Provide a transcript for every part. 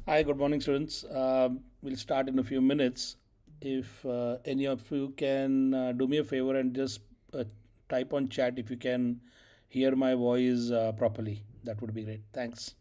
Hi, good morning, students. We'll start in a few minutes. If any of you can do me a favor and just type on chat if you can hear my voice properly, that would be great. Thanks.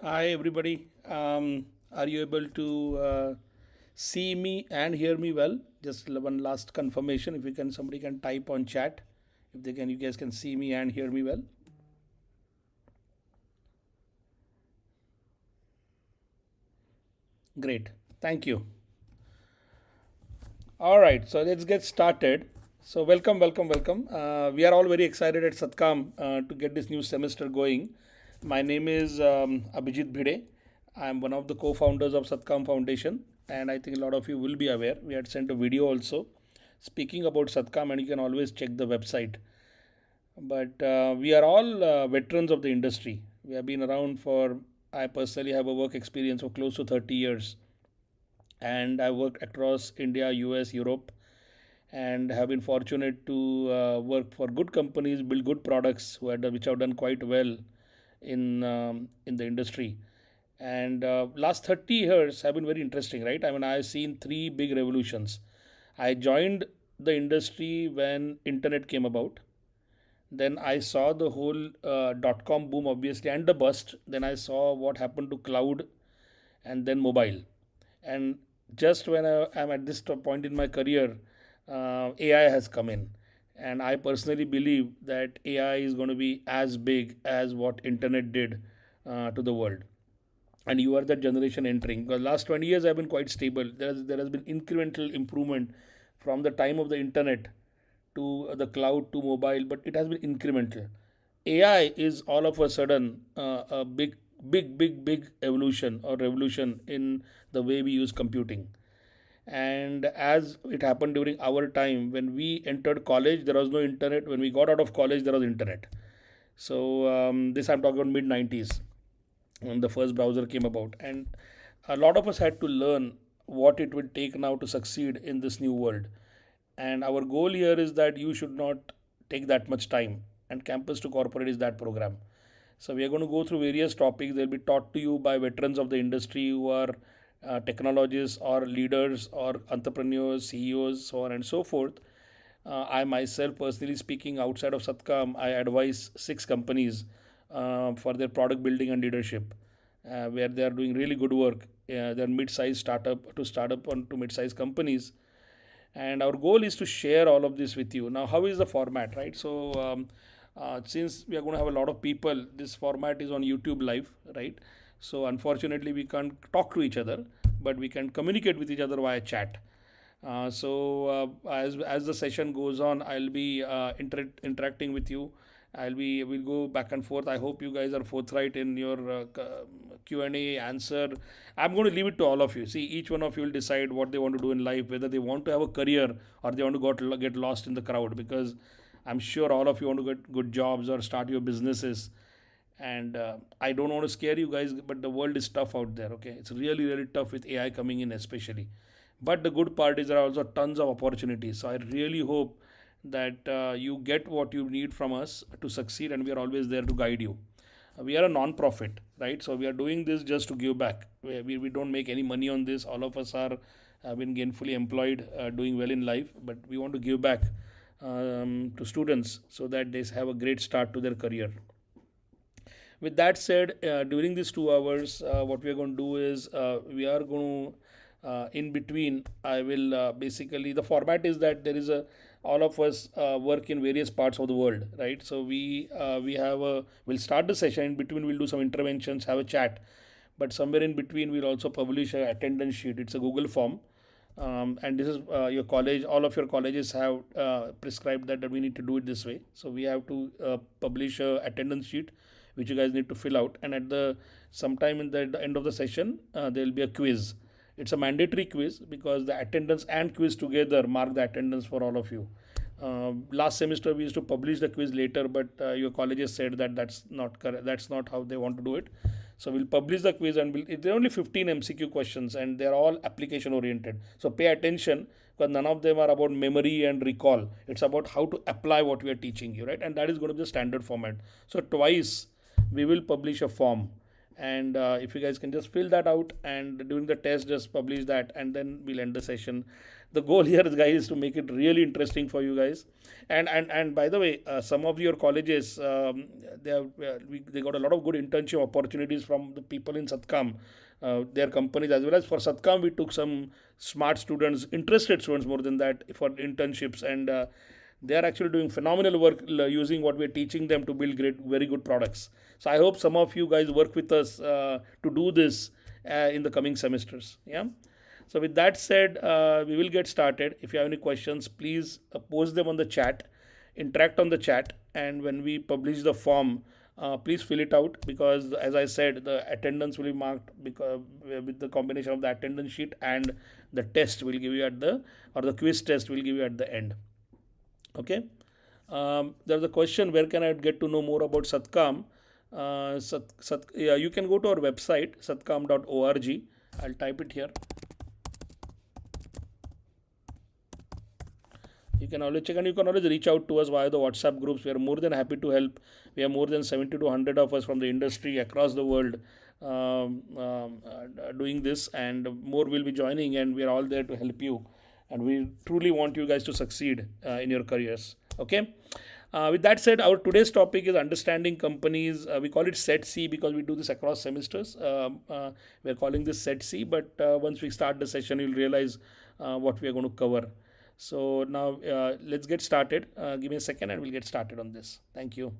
Hi, everybody. Are you able to see me and hear me well? Just one last confirmation. If you can, somebody can type on chat. If they can, you guys can see me and hear me well. Great. Thank you. All right. So let's get started. So welcome, welcome, welcome. We are all very excited at Satkam to get this new semester going. My name is Abhijit Bhide. I'm one of the co-founders of Satkam Foundation, and I think a lot of you will be aware. We had sent a video also speaking about Satkam, and you can always check the website. But we are all veterans of the industry. We have been around for. I personally have a work experience of close to 30 years, and I worked across India, US, Europe, and have been fortunate to work for good companies, build good products which have done quite well in the industry. And last 30 years have been very interesting, right? I mean, I've seen three big revolutions. I joined the industry when internet came about. Then I saw the whole dot-com boom, obviously, and the bust. Then I saw what happened to cloud and then mobile. And just when am at this point in my career, AI has come in. And I personally believe that AI is going to be as big as what internet did to the world. And you are that generation entering. Because last 20 years have been quite stable. There has been incremental improvement from the time of the internet to the cloud to mobile, but it has been incremental. AI is all of a sudden a big evolution or revolution in the way we use computing. And as it happened during our time, when we entered college, there was no internet. When we got out of college, there was internet. So this I'm talking about mid 90s when the first browser came about, and a lot of us had to learn what it would take now to succeed in this new world. And our goal here is that you should not take that much time, and campus to corporate is that program. So we are going to go through various topics. They'll be taught to you by veterans of the industry who are technologists or leaders or entrepreneurs, CEOs, so on and so forth. I myself, personally speaking, outside of Satkam, I advise six companies for their product building and leadership, where they are doing really good work. They're mid-sized startup on to mid-sized companies, and our goal is to share all of this with you. Now, how is the format, right? So since we are going to have a lot of people, this format is on YouTube live, right? So unfortunately we can't talk to each other, but we can communicate with each other via chat. As the session goes on, I'll be interacting with you. We'll go back and forth. I hope you guys are forthright in your Q&A answer. I'm going to leave it to all of you. See, each one of you will decide what they want to do in life, whether they want to have a career or they want to get lost in the crowd. Because I'm sure all of you want to get good jobs or start your businesses. And I don't want to scare you guys, but the world is tough out there. Okay, it's really really tough with AI coming in, especially. But the good part is there are also tons of opportunities. So I really hope that you get what you need from us to succeed, and we are always there to guide you. We are a non-profit, right? So we are doing this just to give back. We don't make any money on this. All of us are have been gainfully employed, doing well in life, but we want to give back to students so that they have a great start to their career. With that said, during these 2 hours, what we are going to do is we are going to, in between, I will basically, the format is that there is a, all of us work in various parts of the world, right? So we have a, we'll start the session. In between, we'll do some interventions, have a chat. But somewhere in between, we'll also publish a attendance sheet. It's a Google form. And this is your college, all of your colleges have prescribed that we need to do it this way. So we have to publish a attendance sheet which you guys need to fill out, and at the sometime in the end of the session there will be a quiz. It's a mandatory quiz because the attendance and quiz together mark the attendance for all of you. Last semester we used to publish the quiz later, but your colleges said that that's not correct. That's not how they want to do it. So we'll publish the quiz, and there are only 15 MCQ questions, and they're all application oriented. So pay attention because none of them are about memory and recall. It's about how to apply what we are teaching you, right? And that is going to be the standard format. So twice we will publish a form, And if you guys can just fill that out and during the test just publish that, and then we'll end the session. The goal here, guys, is to make it really interesting for you guys. And by the way, some of your colleges, they got a lot of good internship opportunities from the people in Satkam, their companies, as well as for Satkam we took some smart students, interested students more than that, for internships. And they are actually doing phenomenal work using what we're teaching them to build great, very good products. So I hope some of you guys work with us to do this in the coming semesters. Yeah. So with that said, we will get started. If you have any questions, please post them on the chat, interact on the chat, and when we publish the form, please fill it out, because as I said, the attendance will be marked because with the combination of the attendance sheet and the test will give you at the, or the quiz test will give you at the end. Okay. There's a question, where can I get to know more about Satkam? Yeah, you can go to our website, satkam.org. I'll type it here. You can always check, and you can always reach out to us via the WhatsApp groups. We are more than happy to help. We have more than 70 to 100 of us from the industry across the world doing this, and more will be joining, and we are all there to help you. And we truly want you guys to succeed in your careers. Okay. With that said, our today's topic is understanding companies. We call it Set C because we do this across semesters. We're calling this Set C, but once we start the session, you'll realize what we are going to cover. So now let's get started. Give me a second and we'll get started on this. Thank you.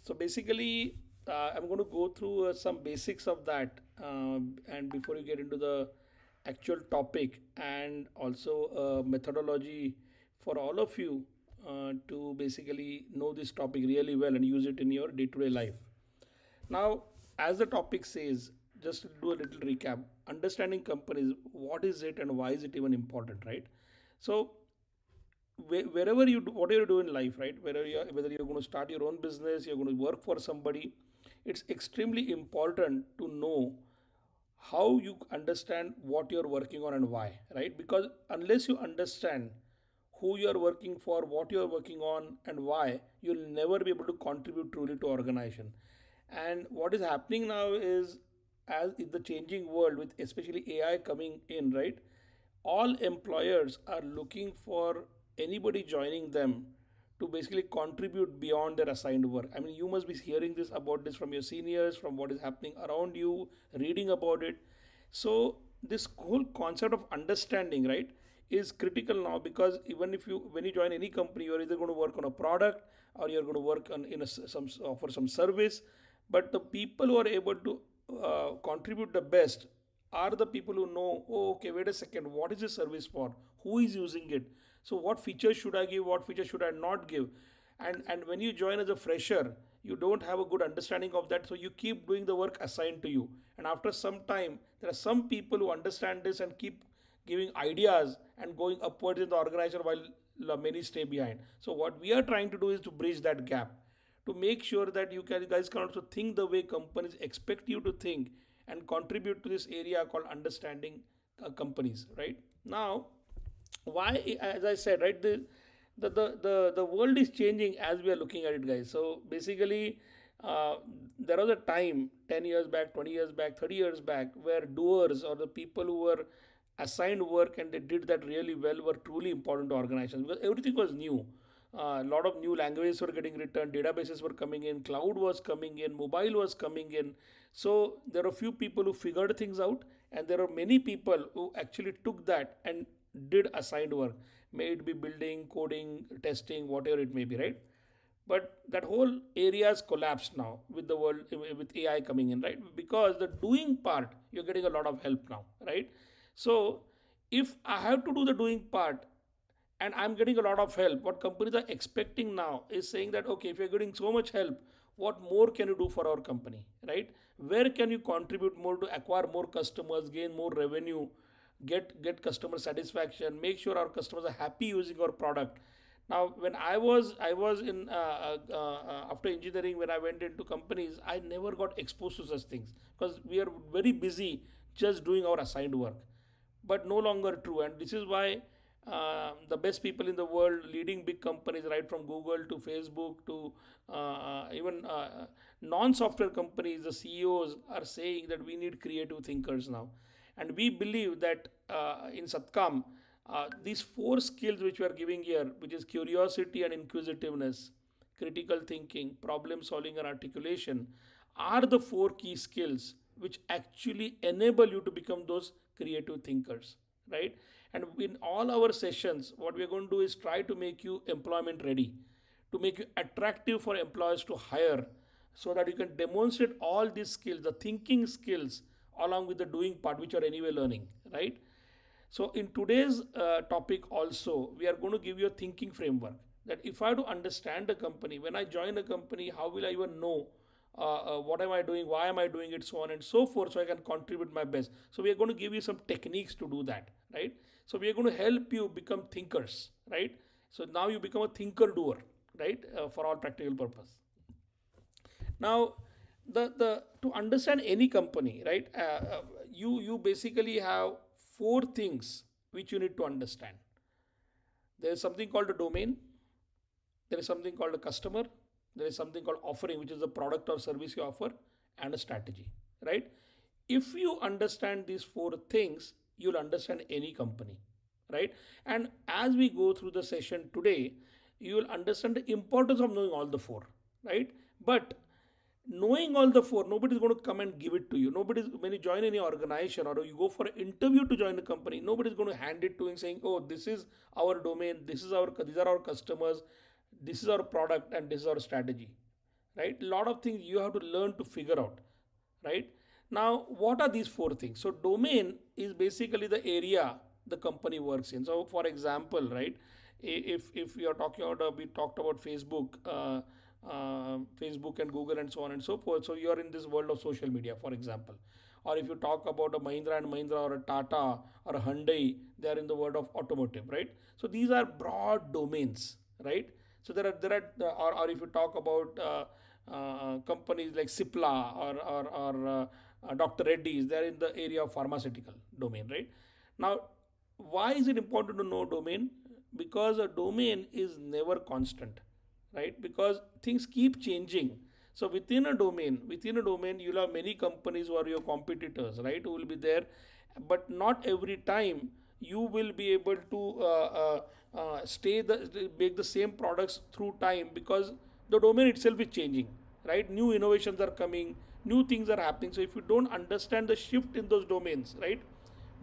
So basically, I'm going to go through some basics of that, and before you get into the actual topic, and also methodology for all of you to basically know this topic really well and use it in your day-to-day life. Now, as the topic says, just to do a little recap, understanding companies, what is it and why is it even important, right? So wherever you do, whatever you do in life, right, whether you're going to start your own business, you're going to work for somebody, it's extremely important to know how you understand what you're working on and why, right? Because unless you understand who you're working for, what you're working on, and why, you'll never be able to contribute truly to organization. And what is happening now is, as in the changing world with especially AI coming in, right, all employers are looking for anybody joining them to basically contribute beyond their assigned work. I mean, you must be hearing this about this from your seniors, from what is happening around you, reading about it. So this whole concept of understanding, right, is critical now, because even if you, when you join any company, you're either going to work on a product or you're going to work on in a some offer some service. But the people who are able to contribute the best are the people who know, oh, okay, wait a second, what is this service for? Who is using it? So what features should I give? What features should I not give? And when you join as a fresher, you don't have a good understanding of that. So you keep doing the work assigned to you. And after some time, there are some people who understand this and keep giving ideas and going upwards in the organization while many stay behind. So what we are trying to do is to bridge that gap, to make sure that guys can also think the way companies expect you to think and contribute to this area called understanding companies, right? Now, why, as I said, right, the world is changing as we are looking at it, guys. So basically, uh, there was a time 10 years back, 20 years back, 30 years back, where doers or the people who were assigned work and they did that really well were truly important to organizations, because everything was new. A lot of new languages were getting written, databases were coming in, cloud was coming in, mobile was coming in. So there are a few people who figured things out, and there are many people who actually took that and did assigned work, may it be building, coding, testing, whatever it may be, right? But that whole area has collapsed now with the world, with AI coming in, right? Because the doing part, you're getting a lot of help now, right? So if I have to do the doing part and I'm getting a lot of help, what companies are expecting now is saying that, okay, if you're getting so much help, what more can you do for our company, right? Where can you contribute more to acquire more customers, gain more revenue, get customer satisfaction, make sure our customers are happy using our product. Now when I was in after engineering, when I went into companies, I never got exposed to such things because we are very busy just doing our assigned work. But no longer true, and this is why the best people in the world leading big companies, right from Google to Facebook to even non-software companies, the CEOs are saying that we need creative thinkers now. And we believe that in Satkam, these four skills which we are giving here, which is curiosity and inquisitiveness, critical thinking, problem solving, and articulation, are the four key skills which actually enable you to become those creative thinkers, right? And in all our sessions, what we are going to do is try to make you employment ready, to make you attractive for employers to hire, so that you can demonstrate all these skills, the thinking skills, along with the doing part, which are anyway learning, right? So in today's topic also, we are going to give you a thinking framework that if I have to understand a company, when I join a company, how will I even know what am I doing, why am I doing it, so on and so forth, so I can contribute my best. So we are going to give you some techniques to do that, right? So we are going to help you become thinkers, right? So now you become a thinker doer, right? For all practical purpose. Now, the to understand any company, right? You basically have four things which you need to understand. There is something called a domain. There is something called a customer. There is something called offering, which is the product or service you offer, and a strategy, right? If you understand these four things, you'll understand any company, right? And as we go through the session today, you will understand the importance of knowing all the four, right? But knowing all the four, nobody's going to come and give it to you. Nobody's, when you join any organization or you go for an interview to join a company, nobody's going to hand it to you and saying, oh, this is our domain, these are our customers, this is our product, and this is our strategy, right? A lot of things you have to learn to figure out, right? Now what are these four things? So domain is basically the area the company works in. So for example, right, if we are talking about we talked about Facebook and Google and so on and so forth. So you are in this world of social media, for example. Or if you talk about a Mahindra and Mahindra or a Tata or a Hyundai, they are in the world of automotive, right? So these are broad domains, right? So or if you talk about companies like Cipla or Dr. Reddy's, they are in the area of pharmaceutical domain, right? Now, why is it important to know domain? Because a domain is never constant, right? Because things keep changing. So within a domain, you'll have many companies who are your competitors, right? Who will be there, but not every time you will be able to make the same products through time, because the domain itself is changing, right? New innovations are coming, new things are happening. So if you don't understand the shift in those domains, right,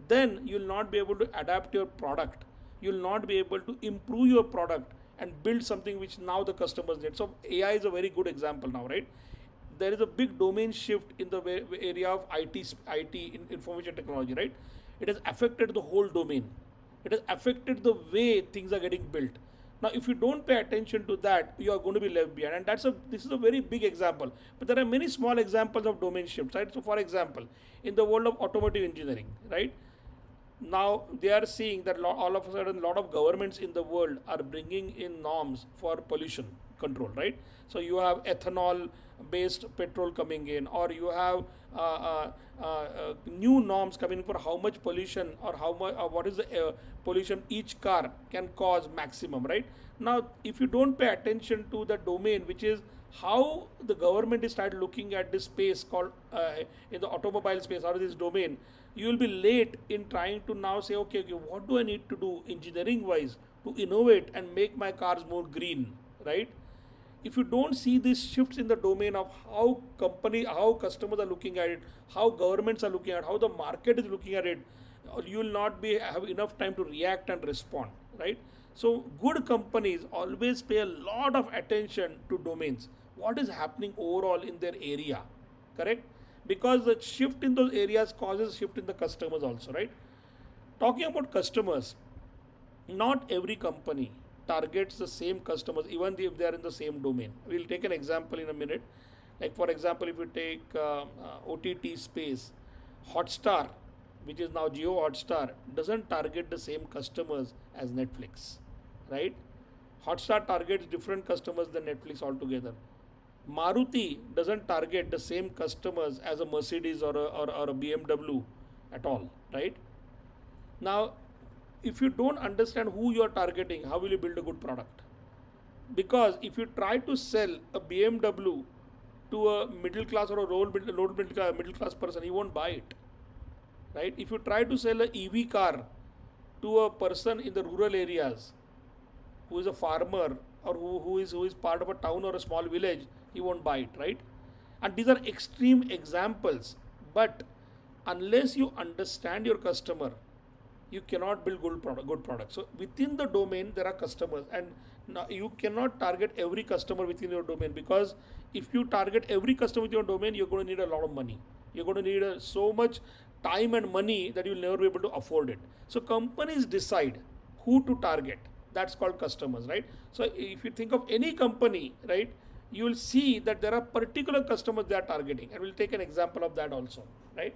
then you'll not be able to adapt your product, you'll not be able to improve your product and build something which now the customers need. So AI is a very good example now, right? There is a big domain shift in the area of IT, information technology, right? It has affected the whole domain. It has affected the way things are getting built. Now, if you don't pay attention to that, you are going to be left behind. And this is a very big example. But there are many small examples of domain shifts, right? So, for example, in the world of automotive engineering, right? Now they are seeing that all of a sudden a lot of governments in the world are bringing in norms for pollution control, right? So you have ethanol based petrol coming in, or you have new norms coming for how much pollution or how much what is the pollution each car can cause maximum, right? Now if you don't pay attention to the domain, which is how the government is started looking at this space called in the automobile space or this domain, you will be late in trying to now say, okay, what do I need to do engineering wise to innovate and make my cars more green, right? If you don't see these shifts in the domain of how customers are looking at it, how governments are looking at it, how the market is looking at it, you will not be have enough time to react and respond, right? So good companies always pay a lot of attention to domains, what is happening overall in their area, correct? Because the shift in those areas causes shift in the customers also, right? Talking about customers, not every company targets the same customers even if they are in the same domain. We'll take an example in a minute. Like for example, if you take OTT space, Hotstar, which is now Geo Hotstar, doesn't target the same customers as Netflix, right? Hotstar targets different customers than Netflix altogether. Maruti doesn't target the same customers as a Mercedes or a BMW at all, right? Now, if you don't understand who you are targeting, how will you build a good product? Because if you try to sell a BMW to a middle class or a middle class person, he won't buy it, right? If you try to sell a EV car to a person in the rural areas who is a farmer or who is part of a town or a small village, he won't buy it, right? And these are extreme examples, but unless you understand your customer, you cannot build good product. So within the domain there are customers, and now you cannot target every customer within your domain, because if you target every customer within your domain, you're going to need a lot of money. You're going to need so much time and money that you'll never be able to afford it. So companies decide who to target. That's called customers, right? So if you think of any company, right, you will see that there are particular customers they are targeting, and we'll take an example of that also, right?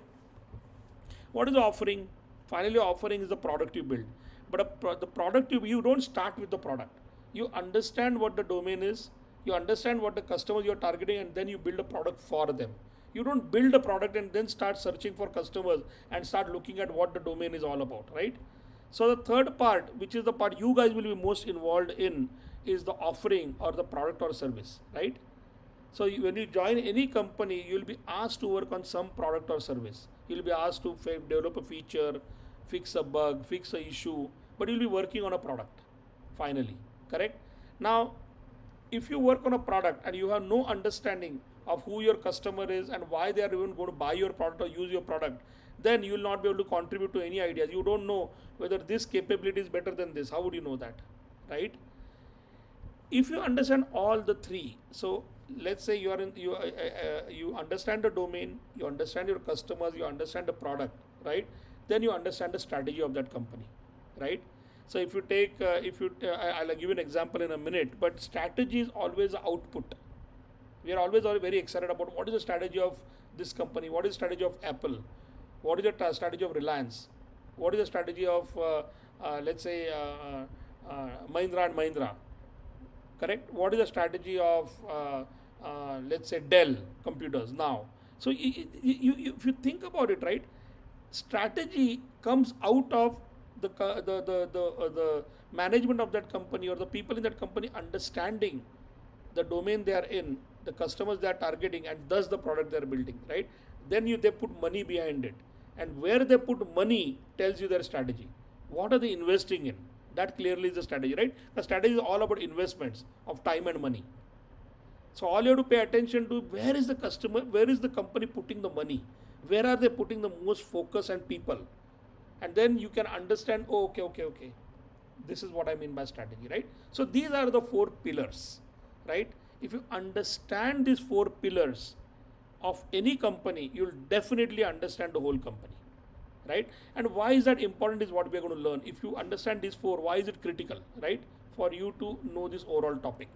What is the offering? Finally, offering is the product you build. But the product you don't start with the product. You understand what the domain is, you understand what the customers you're targeting, and then you build a product for them. You don't build a product and then start searching for customers and start looking at what the domain is all about, right? So the third part, which is the part you guys will be most involved in, is the offering or the product or service, right? So when you join any company, you will be asked to work on some product or service. You'll be asked to develop a feature, fix a bug, fix a issue, but you'll be working on a product finally, correct? Now, if you work on a product and you have no understanding of who your customer is and why they are even going to buy your product or use your product, then you will not be able to contribute to any ideas. You don't know whether this capability is better than this. How would you know that, right? If you understand all the three, so let's say you understand the domain, you understand your customers, you understand the product, right? Then you understand the strategy of that company, right? So if you take if you I'll give you an example in a minute, but strategy is always output. We are always very excited about what is the strategy of this company, what is the strategy of Apple, what is the strategy of Reliance, what is the strategy of let's say Mahindra and Mahindra, correct? What is the strategy of let's say Dell computers now? So if you think about it, right, strategy comes out of the management of that company or the people in that company understanding the domain they are in, the customers they are targeting, and thus the product they are building, right? Then they put money behind it, and where they put money tells you their strategy. What are they investing in? That clearly is the strategy, right? The strategy is all about investments of time and money. So all you have to pay attention to, where is the customer, where is the company putting the money, where are they putting the most focus and people, and then you can understand. Oh, okay. This is what I mean by strategy, right? So these are the four pillars, right? If you understand these four pillars of any company, you'll definitely understand the whole company, right? And why is that important is what we are going to learn. If you understand these four, why is it critical, right, for you to know this overall topic?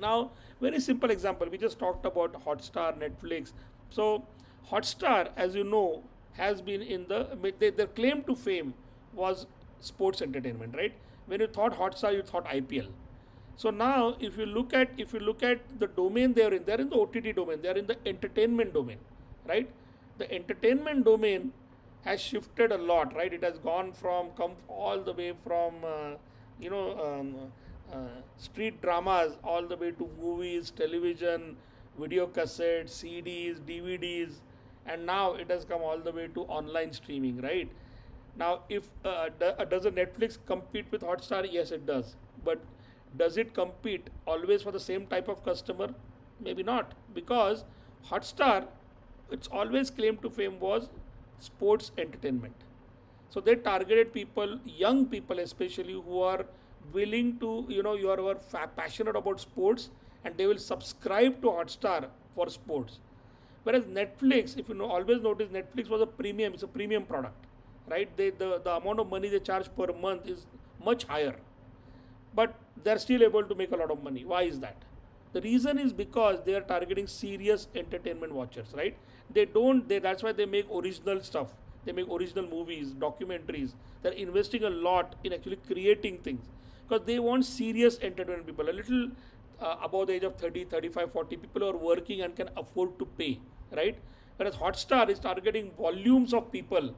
Now, very simple example. We just talked about Hotstar, Netflix. So, Hotstar, as you know, has been in their claim to fame was sports entertainment, right? When you thought Hotstar, you thought IPL. So now, if you look at the domain they're in the OTT domain, they're in the entertainment domain, right? The entertainment domain has shifted a lot, right? It has come all the way from you know um, street dramas all the way to movies, television, video cassettes, CDs, DVDs, and now it has come all the way to online streaming, right? Now, if does a Netflix compete with Hotstar? Yes, it does. But does it compete always for the same type of customer? Maybe not, because Hotstar, its always claim to fame was sports entertainment. So they targeted people, young people especially, who are willing to, you are passionate about sports, and they will subscribe to Hotstar for sports. Whereas Netflix, if you know, always notice Netflix was a premium, it's a premium product, right? The amount of money they charge per month is much higher, but they're still able to make a lot of money. Why is that? The reason is because they are targeting serious entertainment watchers, right? They don't they That's why they make original stuff. They make original movies, documentaries. They're investing a lot in actually creating things because they want serious entertainment people, a little above the age of 30, 35, 40 people who are working and can afford to pay, right? Whereas Hotstar is targeting volumes of people,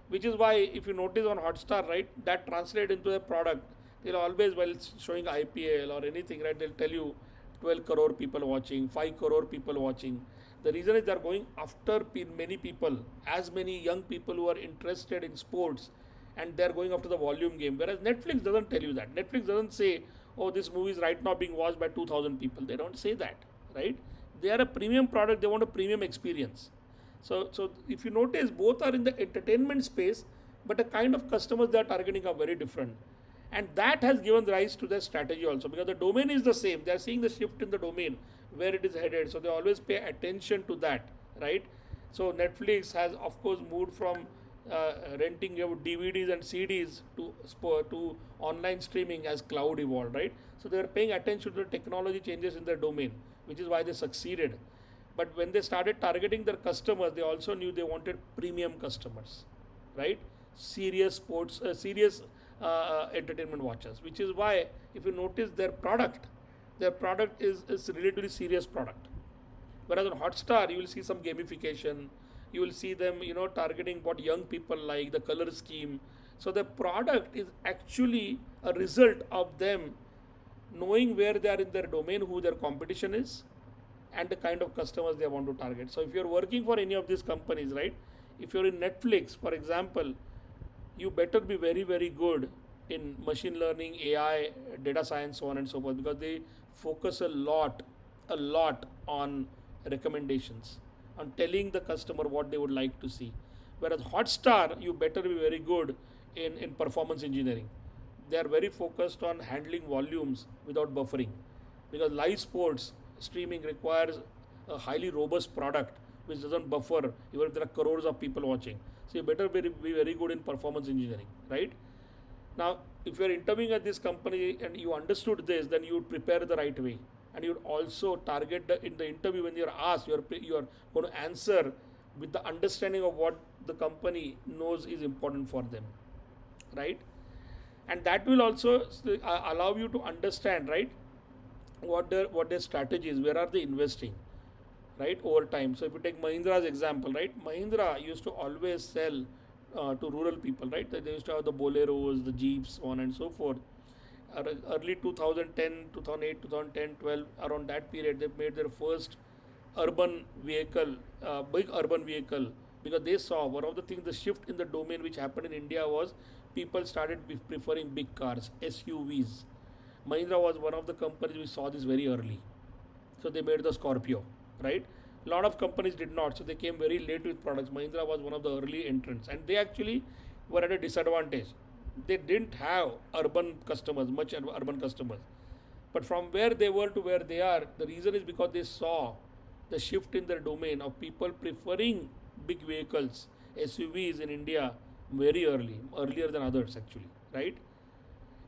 which is why if you notice on Hotstar, right, that translate into a product. They'll always, while showing IPL or anything, right, they'll tell you 12 crore people watching, 5 crore people watching. The reason is they're going after many people, as many young people who are interested in sports, and they're going after the volume game. Whereas Netflix doesn't tell you that. Netflix doesn't say, oh, this movie is right now being watched by 2,000 people. They don't say that, right? They are a premium product, they want a premium experience. So if you notice, both are in the entertainment space, but the kind of customers they are targeting are very different. And that has given rise to their strategy also, because the domain is the same. They are seeing the shift in the domain, where it is headed. So they always pay attention to that, right? So Netflix has, of course, moved from renting your DVDs and CDs to online streaming as cloud evolved, right? So they are paying attention to the technology changes in their domain, which is why they succeeded. But when they started targeting their customers, they also knew they wanted premium customers, right? Serious entertainment watchers, which is why if you notice their product is relatively serious product. Whereas on Hotstar, you will see some gamification. You will see them, targeting what young people like, the color scheme. So the product is actually a result of them knowing where they are in their domain, who their competition is, and the kind of customers they want to target. So if you're working for any of these companies, right? If you're in Netflix, for example, you better be very, very good in machine learning, AI, data science, so on and so forth, because they focus a lot on recommendations, on telling the customer what they would like to see. Whereas Hotstar, you better be very good in performance engineering. They are very focused on handling volumes without buffering, because live sports streaming requires a highly robust product which doesn't buffer even if there are crores of people watching. So you better be very good in performance engineering, right? Now, if you're interviewing at this company and you understood this, then you would prepare the right way, and you would also target in the interview when you're asked, you're going to answer with the understanding of what the company knows is important for them, right? And that will also allow you to understand, right, what their strategy is, where are they investing, right, over time. So if you take Mahindra's example, right, Mahindra used to always sell to rural people, right? They used to have the Boleros, the Jeeps, so on and so forth. Early 2010, 2008, 2010, 12, around that period, they made their first urban vehicle, big urban vehicle, because they saw one of the things, the shift in the domain which happened in India was people started preferring big cars, SUVs. Mahindra was one of the companies we saw this very early. So they made the Scorpio, right? A lot of companies did not, so they came very late with products. Mahindra was one of the early entrants, and they actually were at a disadvantage. They didn't have urban customers, much urban customers. But from where they were to where they are, the reason is because they saw the shift in their domain of people preferring big vehicles, SUVs in India very early, earlier than others actually, right?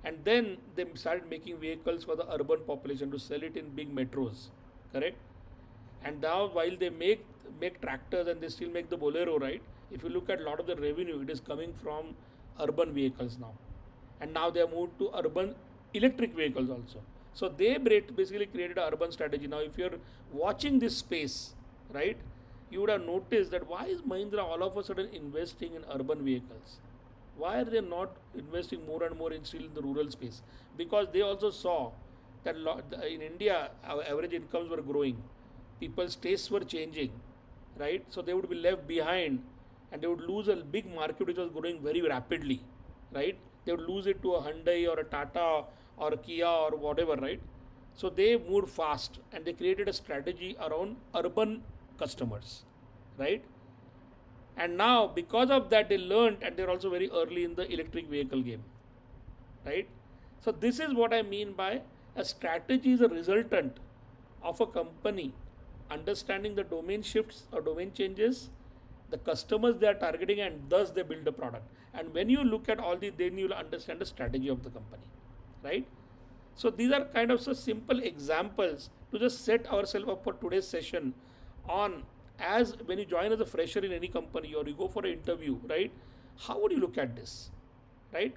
And then they started making vehicles for the urban population to sell it in big metros, correct? And now while they make tractors and they still make the Bolero, right? If you look at a lot of the revenue, it is coming from urban vehicles now, and now they have moved to urban electric vehicles also. So they basically created an urban strategy. Now if you're watching this space, right, you would have noticed that why is Mahindra all of a sudden investing in urban vehicles? Why are they not investing more and more in still in the rural space? Because they also saw that in India our average incomes were growing, people's tastes were changing, right? So they would be left behind, and they would lose a big market which was growing very rapidly, right? They would lose it to a Hyundai or a Tata or a Kia or whatever, right? So they moved fast and they created a strategy around urban customers, right? And now because of that they learned, and they're also very early in the electric vehicle game, right? So this is what I mean by a strategy is a resultant of a company understanding the domain shifts or domain changes, the customers they are targeting, and thus they build a product. And when you look at all these, then you'll understand the strategy of the company, right? So these are kind of so simple examples to just set ourselves up for today's session on, as when you join as a fresher in any company or you go for an interview, right? How would you look at this, right?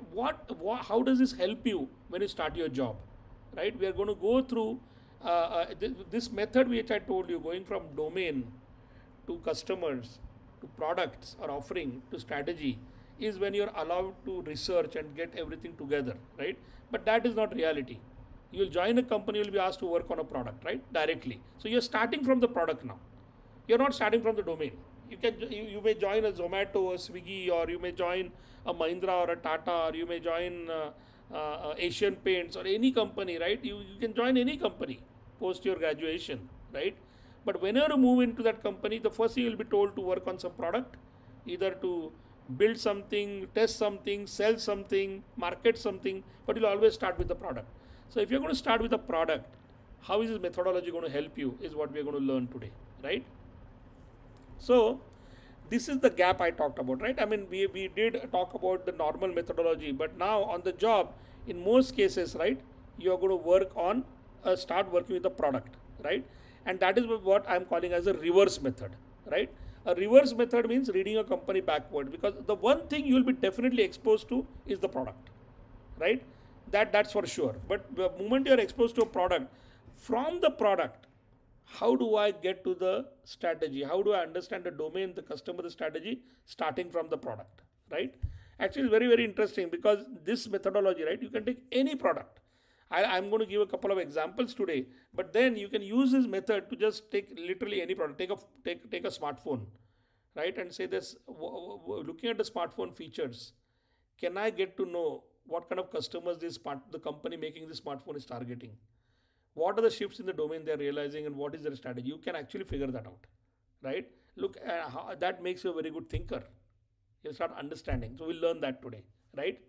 How does this help you when you start your job, right? We are going to go through this method which I told you, going from domain to customers to products or offering to strategy, is when you're allowed to research and get everything together, right? But that is not reality. You'll join a company, you'll be asked to work on a product, right? Directly. So you're starting from the product now. You're not starting from the domain. You may join a Zomato or Swiggy, or you may join a Mahindra or a Tata, or you may join Asian Paints or any company, right? You can join any company post your graduation, right? But whenever you move into that company, the first thing you'll be told to work on some product, either to build something, test something, sell something, market something, but you'll always start with the product. So if you're going to start with a product, how is this methodology going to help you is what we're going to learn today, right? So this is the gap I talked about, right? I mean, we did talk about the normal methodology, but now on the job, in most cases, right, you're going to work on, start working with the product, right? And that is what I'm calling as a reverse method, right? A reverse method means reading a company backward, because the one thing you'll be definitely exposed to is the product, right? That's for sure. But the moment you're exposed to a product, from the product, how do I get to the strategy? How do I understand the domain, the customer, the strategy, starting from the product, right? Actually, it's very, very interesting, because this methodology, right, you can take any product. I'm going to give a couple of examples today, but then you can use this method to just take literally any product. Take a smartphone, right, and say this: looking at the smartphone features, can I get to know what kind of customers the company making this smartphone is targeting? What are the shifts in the domain they're realizing, and what is their strategy? You can actually figure that out, right? Look, that makes you a very good thinker. You'll start understanding. So we'll learn that today, right?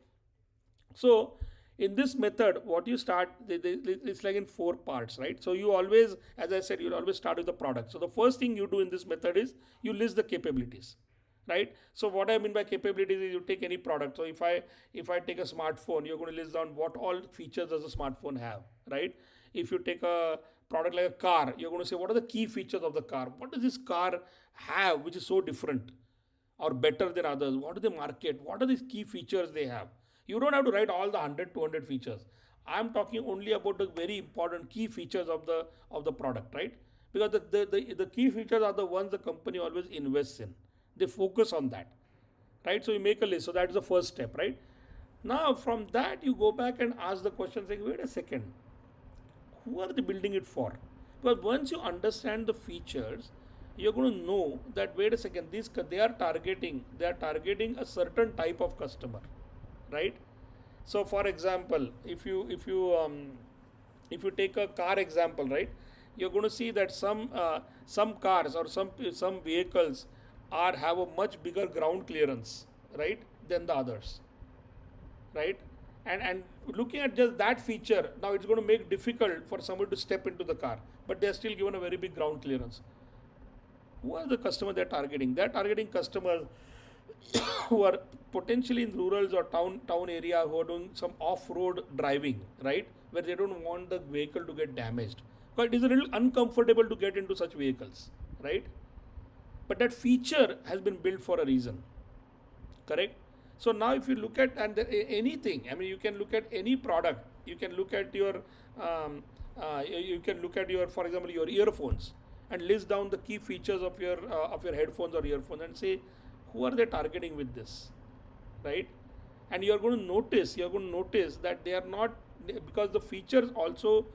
So in this method, what you start, it's like in 4 parts, right? So you always, as I said, you'll always start with the product. So the first thing you do in this method is you list the capabilities, right? So what I mean by capabilities is you take any product. So if I take a smartphone, you're going to list down what all features does a smartphone have, right? If you take a product like a car, you're going to say what are the key features of the car? What does this car have which is so different or better than others? What do they market? What are these key features they have? You don't have to write all the 100, 200 features. I'm talking only about the very important key features of the product, right? Because the key features are the ones the company always invests in. They focus on that, right? So you make a list. So that is the first step, right? Now from that you go back and ask the question saying, wait a second, who are they building it for? Because once you understand the features, you're going to know that wait a second, they are targeting a certain type of customer, right? So for example, if you take a car example, right, you're going to see that some cars or some vehicles have a much bigger ground clearance, right, than the others, right? And looking at just that feature, now it's going to make difficult for somebody to step into the car, but they're still given a very big ground clearance. Who are the customer they're targeting? They're targeting customers who are potentially in rurals or town area, who are doing some off-road driving, right, where they don't want the vehicle to get damaged, because it is a little uncomfortable to get into such vehicles, right? But that feature has been built for a reason, correct? So now if you look at anything, I mean, you can look at any product. You can look at your for example, your earphones, and list down the key features of your headphones or earphones, and say who are they targeting with this, right? And you're going to notice that they are not, because the features also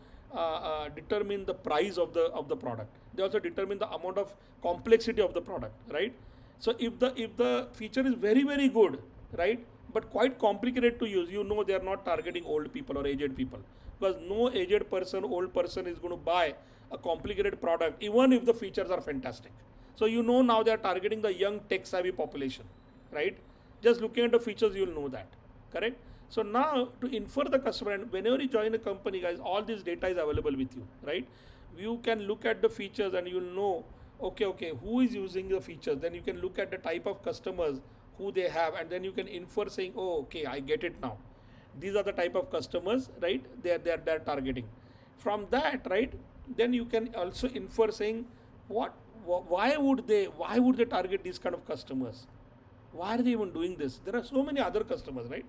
determine the price of the product. They also determine the amount of complexity of the product, right? So if the feature is very, very good, right, but quite complicated to use, they are not targeting old people or aged people, because no aged person, old person is going to buy a complicated product even if the features are fantastic. So now they are targeting the young tech savvy population, right? Just looking at the features, you'll know that, correct? So now to infer the customer, and whenever you join a company, guys, all this data is available with you, right? You can look at the features and you'll know, okay, who is using the features. Then you can look at the type of customers who they have, and then you can infer saying, oh, okay, I get it now. These are the type of customers, right? They're targeting. From that, right? Then you can also infer saying, why would they target these kind of customers? Why are they even doing this? There are so many other customers, right?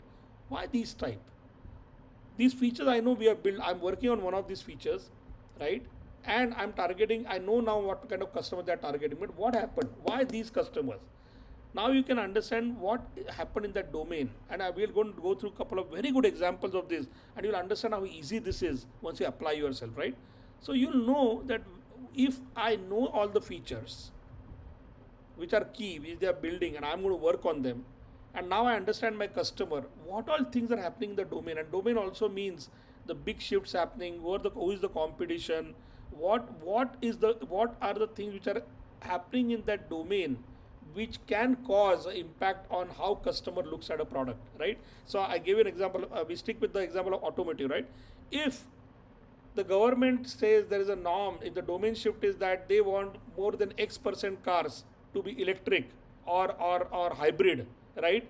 Why these type? These features I know we have built. I'm working on one of these features, right? And I'm targeting. I know now what kind of customer they're targeting. But what happened? Why these customers? Now you can understand what happened in that domain, and I will go through a couple of very good examples of this, and you'll understand how easy this is once you apply yourself, right? So you'll know that if I know all the features which are key, which they are building, and I'm going to work on them. And now I understand my customer, what all things are happening in the domain. And domain also means the big shifts happening, who is the competition, what are the things which are happening in that domain which can cause an impact on how customer looks at a product, right? So I gave you an example. We stick with the example of automotive, right? If the government says there is a norm in the domain shift is that they want more than X% cars to be electric or hybrid, right?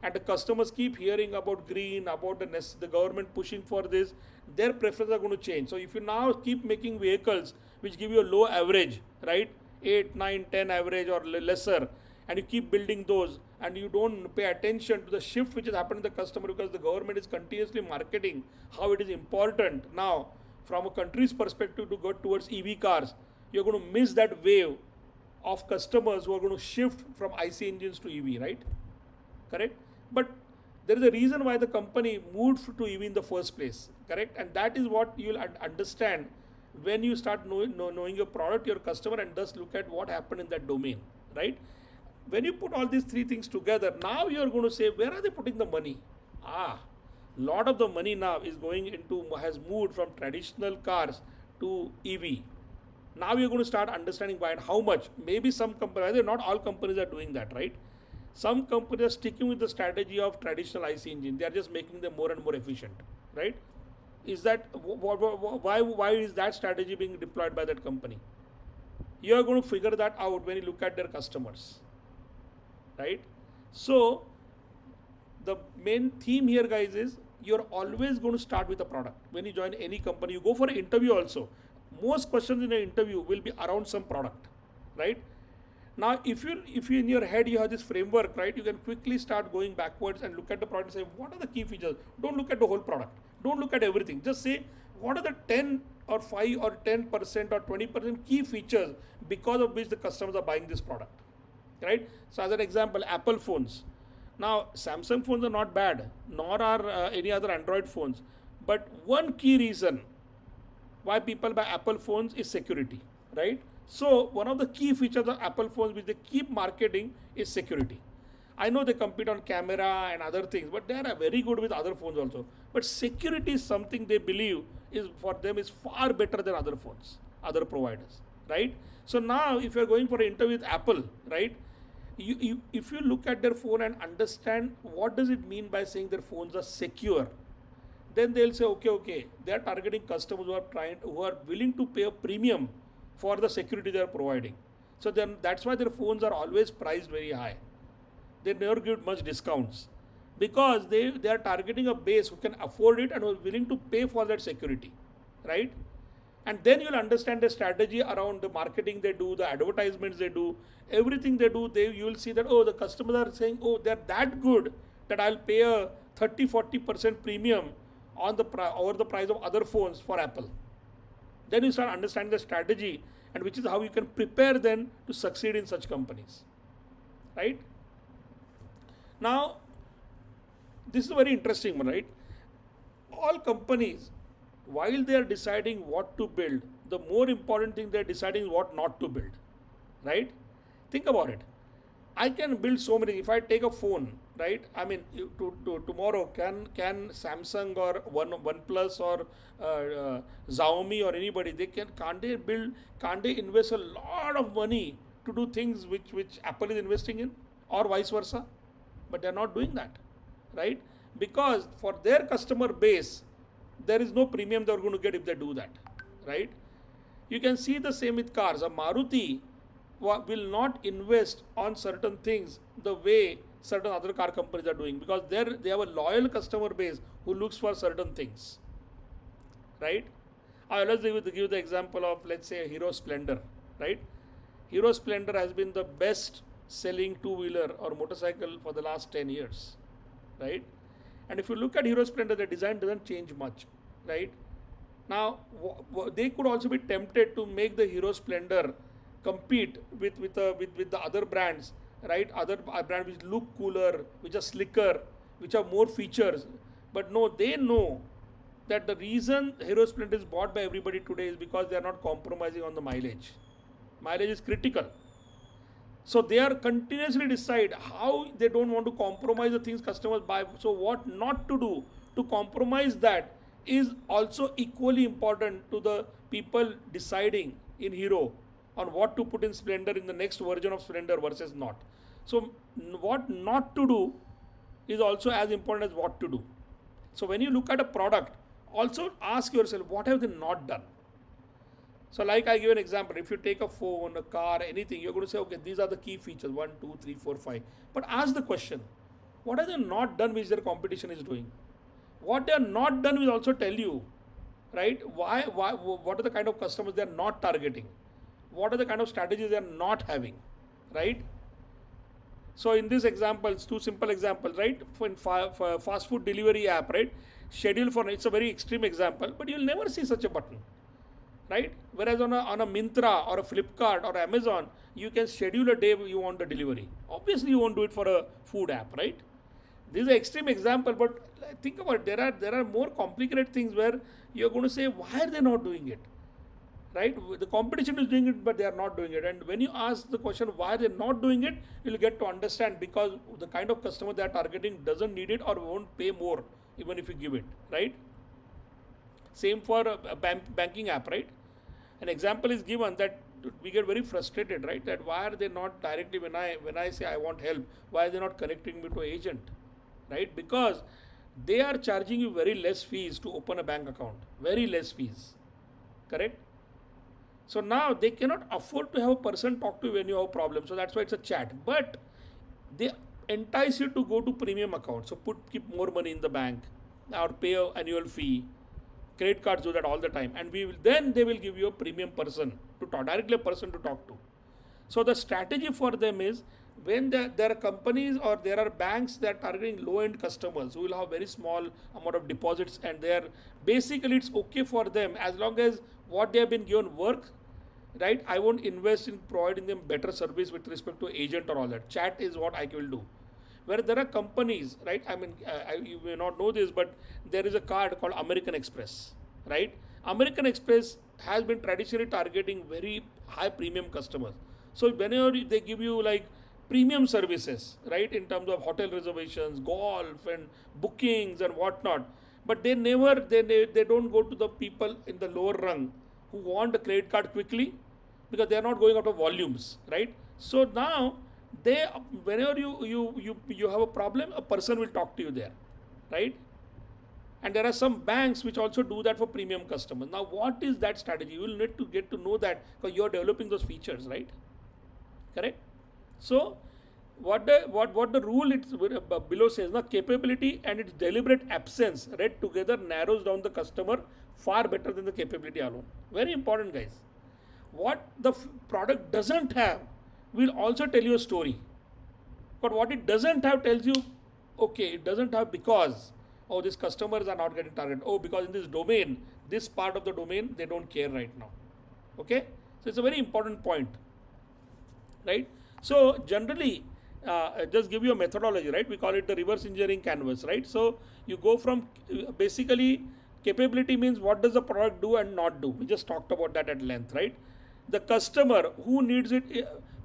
And the customers keep hearing about green, about the government pushing for this, their preferences are going to change. So if you now keep making vehicles which give you a low average, right? 8, 9, 10 average or lesser, and you keep building those, and you don't pay attention to the shift which is happening in the customer, because the government is continuously marketing how it is important now from a country's perspective to go towards EV cars, you're going to miss that wave of customers who are going to shift from IC engines to EV, right? Correct? But there is a reason why the company moved to EV in the first place, correct? And that is what you will understand when you start knowing your product, your customer, and thus look at what happened in that domain, right? When you put all these three things together, now you are going to say, where are they putting the money? Lot of the money now has moved from traditional cars to EV. Now you're going to start understanding why and how much. Maybe some companies, not all companies are doing that, right? Some companies are sticking with the strategy of traditional IC engine. They are just making them more and more efficient, right? Is that why is that strategy being deployed by that company? You are going to figure that out when you look at their customers, right? So the main theme here, guys, is you're always going to start with a product. When you join any company, you go for an interview also. Most questions in an interview will be around some product, right? Now, if you in your head you have this framework, right, you can quickly start going backwards and look at the product and say, what are the key features? Don't look at the whole product. Don't look at everything. Just say, what are the 10 or 5 or 10% or 20% key features because of which the customers are buying this product, right? So as an example, Apple phones. Now, Samsung phones are not bad, nor are any other Android phones. But one key reason why people buy Apple phones is security, right? So one of the key features of Apple phones which they keep marketing is security. I know they compete on camera and other things, but they are very good with other phones also. But security is something they believe is for them is far better than other phones, other providers, right? So now if you're going for an interview with Apple, right? If you look at their phone and understand what does it mean by saying their phones are secure, then they'll say, okay, they are targeting customers who are willing to pay a premium for the security they are providing. So then that's why their phones are always priced very high. They never give much discounts because they are targeting a base who can afford it and who are willing to pay for that security, right? And then you'll understand the strategy around the marketing they do, the advertisements they do, everything they do. You'll see that, the customers are saying, they're that good that I'll pay a 30-40% premium on over the price of other phones for Apple. Then you start understanding the strategy, and which is how you can prepare them to succeed in such companies, right? Now, this is a very interesting one, right? All companies, while they are deciding what to build, the more important thing they're deciding is what not to build, right? Think about it. I can build so many. If I take a phone, right? I mean, tomorrow can Samsung or OnePlus or Xiaomi or anybody can't they invest a lot of money to do things which Apple is investing in, or vice versa? But they're not doing that, right? because for their customer base, there is no premium they're going to get if they do that, right? You can see the same with cars. A Maruti will not invest on certain things the way certain other car companies are doing, because they have a loyal customer base who looks for certain things, right? I always give the example of, let's say, a Hero Splendor, right? Hero Splendor has been the best selling two-wheeler or motorcycle for the last 10 years, right? And if you look at Hero Splendor, the design doesn't change much, right? Now, they could also be tempted to make the Hero Splendor compete with the other brands, right? Other brands which look cooler, which are slicker, which have more features. But no, they know that the reason Hero Splendor is bought by everybody today is because they are not compromising on the mileage. Mileage is critical. So they are continuously decide how they don't want to compromise the things customers buy. So what not to do to compromise that is also equally important to the people deciding in Hero on what to put in Splendor in the next version of Splendor versus not. So what not to do is also as important as what to do. So when you look at a product, also ask yourself, what have they not done? So like I give an example, if you take a phone, a car, anything, you're going to say, okay, these are the key features, 1, 2, 3, 4, 5. But ask the question, what have they not done which their competition is doing? What they are not done will also tell you, right? What are the kind of customers they are not targeting? What are the kind of strategies they are not having, right? So in this example, it's two simple examples, right? For fast food delivery app, right? Schedule for, it's a very extreme example, but you'll never see such a button, right? Whereas on a Myntra or a Flipkart or Amazon, you can schedule a day you want the delivery. Obviously, you won't do it for a food app, right? This is an extreme example, but think about it. There are more complicated things where you're going to say, why are they not doing it? Right? The competition is doing it, but they are not doing it. And when you ask the question why they're not doing it, you'll get to understand, because the kind of customer they are targeting doesn't need it or won't pay more even if you give it, right? Same for a banking app, right? An example is given that we get very frustrated, right? That why are they not directly, when I say I want help, why are they not connecting me to an agent, right? Because they are charging you very less fees to open a bank account, very less fees, correct? So now they cannot afford to have a person talk to you when you have a problem. So that's why it's a chat. But they entice you to go to premium account. So keep more money in the bank or pay an annual fee. Credit cards do that all the time. And then they will give you a premium person to talk, directly a person to talk to. So the strategy for them is, when there are companies or there are banks that are targeting low-end customers who will have very small amount of deposits, and they are basically, it's okay for them as long as what they have been given work, right? I won't invest in providing them better service with respect to agent or all that. Chat is what I will do. Where there are companies, right? I mean, you may not know this, but there is a card called American Express, right? American Express has been traditionally targeting very high premium customers. So whenever they give you like premium services, right, in terms of hotel reservations, golf and bookings and whatnot, but they don't go to the people in the lower rung who want a credit card quickly, because they are not going out of volumes, right? So now they, whenever you have a problem, a person will talk to you there, right? And there are some banks which also do that for premium customers. Now what is that strategy? You will need to get to know that, because you are developing those features, right? Correct? So what the rule it's below says, now capability and its deliberate absence read together narrows down the customer far better than the capability alone. Very important, guys. What the product doesn't have will also tell you a story, but what it doesn't have tells you, okay, it doesn't have because, oh, these customers are not getting targeted, oh, because in this domain, this part of the domain, they don't care right now. Okay, so it's a very important point, right? So generally, just give you a methodology, right? We call it the reverse engineering canvas, right? So you go from basically, capability means what does the product do and not do. We just talked about that at length, right? The customer who needs it,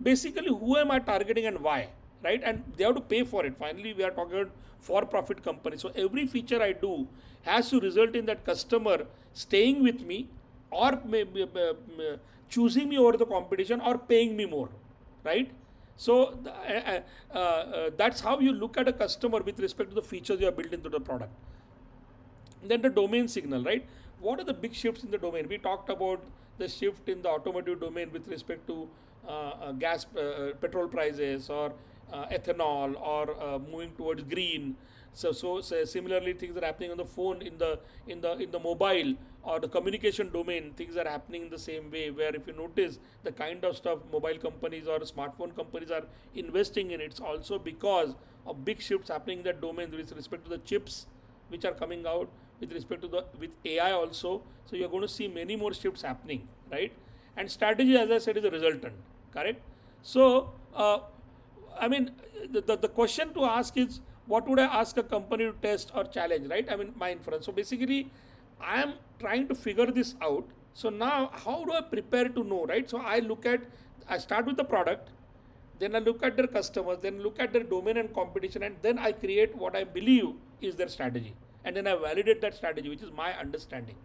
basically who am I targeting and why, right? And they have to pay for it. Finally, we are talking about for-profit company. So every feature I do has to result in that customer staying with me, or choosing me over the competition, or paying me more, right? So that's how you look at a customer with respect to the features you have built into the product. Then the domain signal, right? What are the big shifts in the domain? We talked about the shift in the automotive domain with respect to gas, petrol prices, or ethanol, or moving towards green. So similarly, things are happening on the phone, in the mobile or the communication domain. Things are happening in the same way. Where if you notice the kind of stuff mobile companies or smartphone companies are investing in, it's also because of big shifts happening in that domain with respect to the chips which are coming out, with respect to the with AI also. So you're going to see many more shifts happening, right? And strategy, as I said, is a resultant, correct? So I mean, the question to ask is, what would I ask a company to test or challenge, right? I mean, my inference. So basically, I am trying to figure this out. So now, how do I prepare to know, right? So I start with the product, then I look at their customers, then look at their domain and competition, and then I create what I believe is their strategy. And then I validate that strategy, which is my understanding.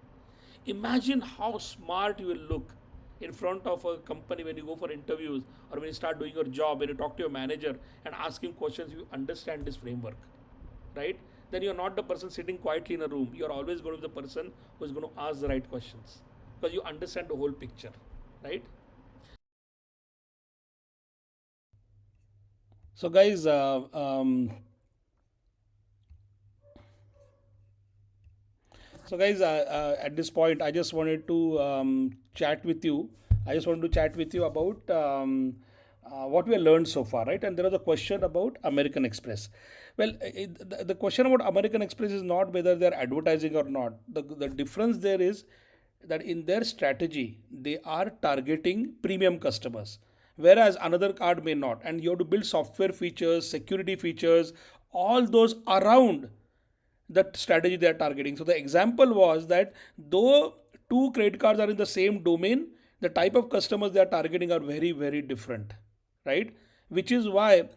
Imagine how smart you will look in front of a company when you go for interviews, or when you start doing your job, when you talk to your manager and ask him questions, you understand this framework, right? Then you're not the person sitting quietly in a room. You're always going to be the person who's going to ask the right questions because you understand the whole picture, right? So, guys, at this point, I just wanted to chat with you. I just wanted to chat with you about what we have learned so far, right? And there was a question about American Express. Well, the question about American Express is not whether they're advertising or not. The difference there is that in their strategy, they are targeting premium customers, whereas another card may not. And you have to build software features, security features, all those around the strategy they are targeting. So the example was that though two credit cards are in the same domain, the type of customers they are targeting are very, very different, right? Which is why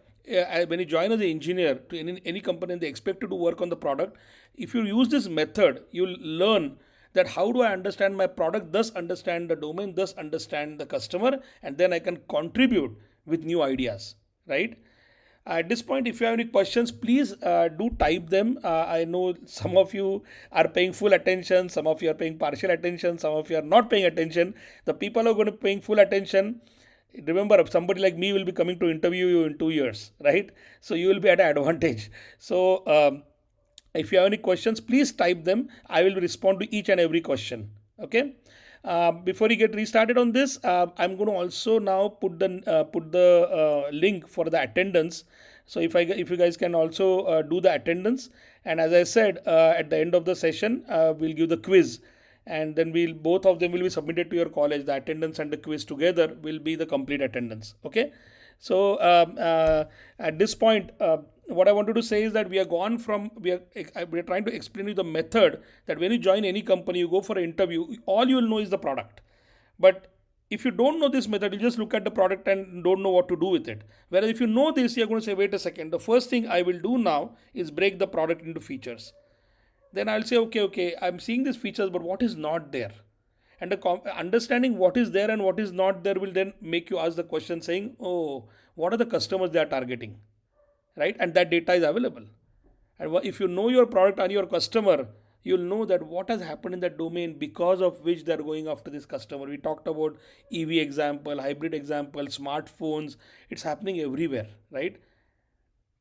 when you join as an engineer to any company and they expect you to work on the product, if you use this method, you'll learn that how do I understand my product, thus understand the domain, thus understand the customer, and then I can contribute with new ideas, right? At this point, if you have any questions, please do type them. I know some of you are paying full attention, some of you are paying partial attention, some of you are not paying attention. The people who are going to paying full attention, remember, somebody like me will be coming to interview you in 2 years, right? So you will be at an advantage. So if you have any questions, please type them. I will respond to each and every question. Okay. Before you get restarted on this, I'm going to also now put the link for the attendance. So if you guys can also do the attendance, and as I said, at the end of the session, we'll give the quiz, and then we'll both of them will be submitted to your college. The attendance and the quiz together will be the complete attendance. Okay. So at this point, what I wanted to say is that we are trying to explain you the method that when you join any company, you go for an interview, all you will know is the product. But if you don't know this method, you just look at the product and don't know what to do with it. Whereas if you know this, you're going to say, wait a second, the first thing I will do now is break the product into features. Then I'll say, okay, I'm seeing these features, but what is not there? And understanding what is there and what is not there will then make you ask the question saying, oh, what are the customers they are targeting? Right? And that data is available. And if you know your product and your customer, you'll know that what has happened in that domain because of which they're going after this customer. We talked about EV example, hybrid example, smartphones. It's happening everywhere, right?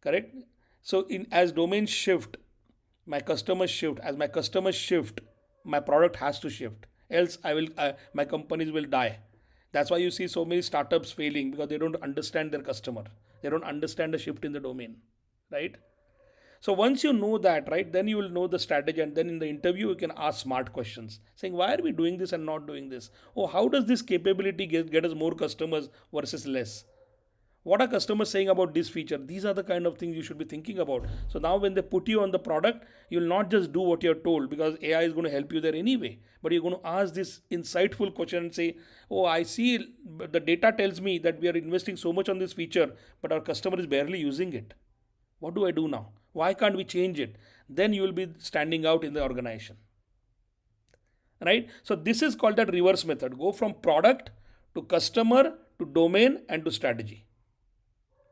Correct? So in as domains shift, my customers shift. As my customers shift, my product has to shift. Else, my companies will die. That's why you see so many startups failing because they don't understand their customer. They don't understand the shift in the domain, right? So once you know that, right, then you will know the strategy, and then in the interview you can ask smart questions, saying why are we doing this and not doing this? Oh, how does this capability get us more customers versus less? What are customers saying about this feature? These are the kind of things you should be thinking about. So now when they put you on the product, you'll not just do what you're told because AI is going to help you there anyway, but you're going to ask this insightful question and say, oh, I see the data tells me that we are investing so much on this feature, but our customer is barely using it. What do I do now? Why can't we change it? Then you will be standing out in the organization, right? So this is called that reverse method. Go from product to customer to domain and to strategy.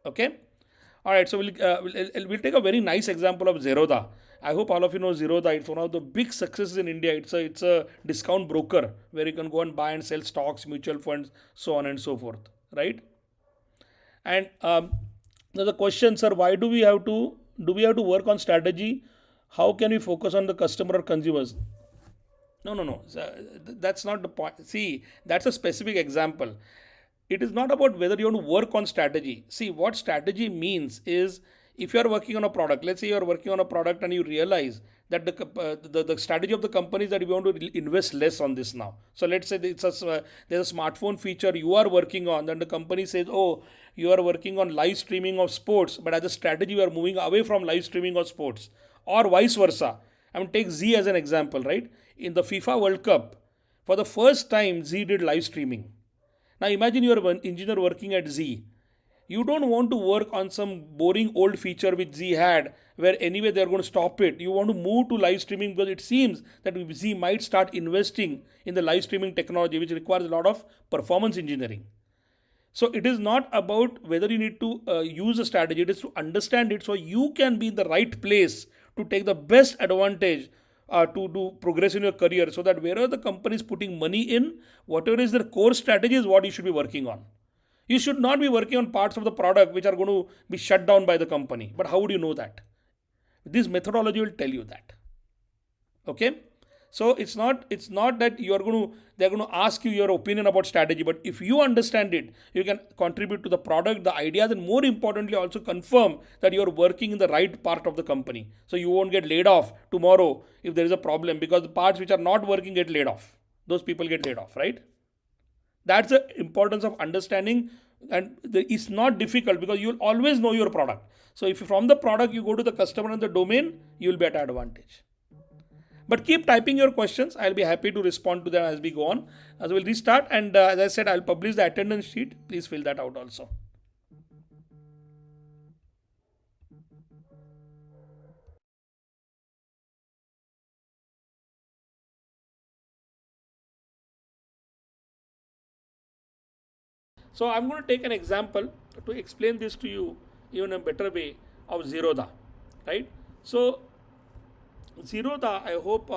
Okay. All right. So we'll take a very nice example of Zerodha. I hope all of you know Zerodha. It's one of the big successes in India. It's a discount broker where you can go and buy and sell stocks, mutual funds, so on and so forth. Right. And now the question, sir, why do we have to work on strategy? How can we focus on the customer or consumers? No, no, no. That's not the point. See, that's a specific example. It is not about whether you want to work on strategy. See, what strategy means is if you are working on a product, let's say you are working on a product and you realize that the strategy of the company is that we want to invest less on this now. So let's say there's a smartphone feature you are working on, then the company says, oh, you are working on live streaming of sports, but as a strategy, you are moving away from live streaming of sports, or vice versa. I mean, take Z as an example, right? In the FIFA World Cup, for the first time, Z did live streaming. Now imagine you are an engineer working at Z. You don't want to work on some boring old feature which Z had, where anyway they're going to stop it. You want to move to live streaming because it seems that Z might start investing in the live streaming technology, which requires a lot of performance engineering. So it is not about whether you need to use a strategy, it is to understand it so you can be in the right place to take the best advantage to do progress in your career, so that wherever the company is putting money in, whatever is their core strategy is what you should be working on. You should not be working on parts of the product which are going to be shut down by the company. But how would you know that? This methodology will tell you that. Okay. So it's not that they're going to ask you your opinion about strategy, but if you understand it, you can contribute to the product, the ideas, and more importantly also confirm that you're working in the right part of the company, so you won't get laid off tomorrow if there is a problem, because the parts which are not working get laid off. Those people get laid off, right? That's the importance of understanding. And it's not difficult because you'll always know your product. So if from the product you go to the customer and the domain, you'll be at advantage. But keep typing your questions. I'll be happy to respond to them as we go on. As we'll restart, and as I said, I'll publish the attendance sheet. Please fill that out also. So I'm going to take an example to explain this to you even a better way of Zerodha, right? So Zerodha, I hope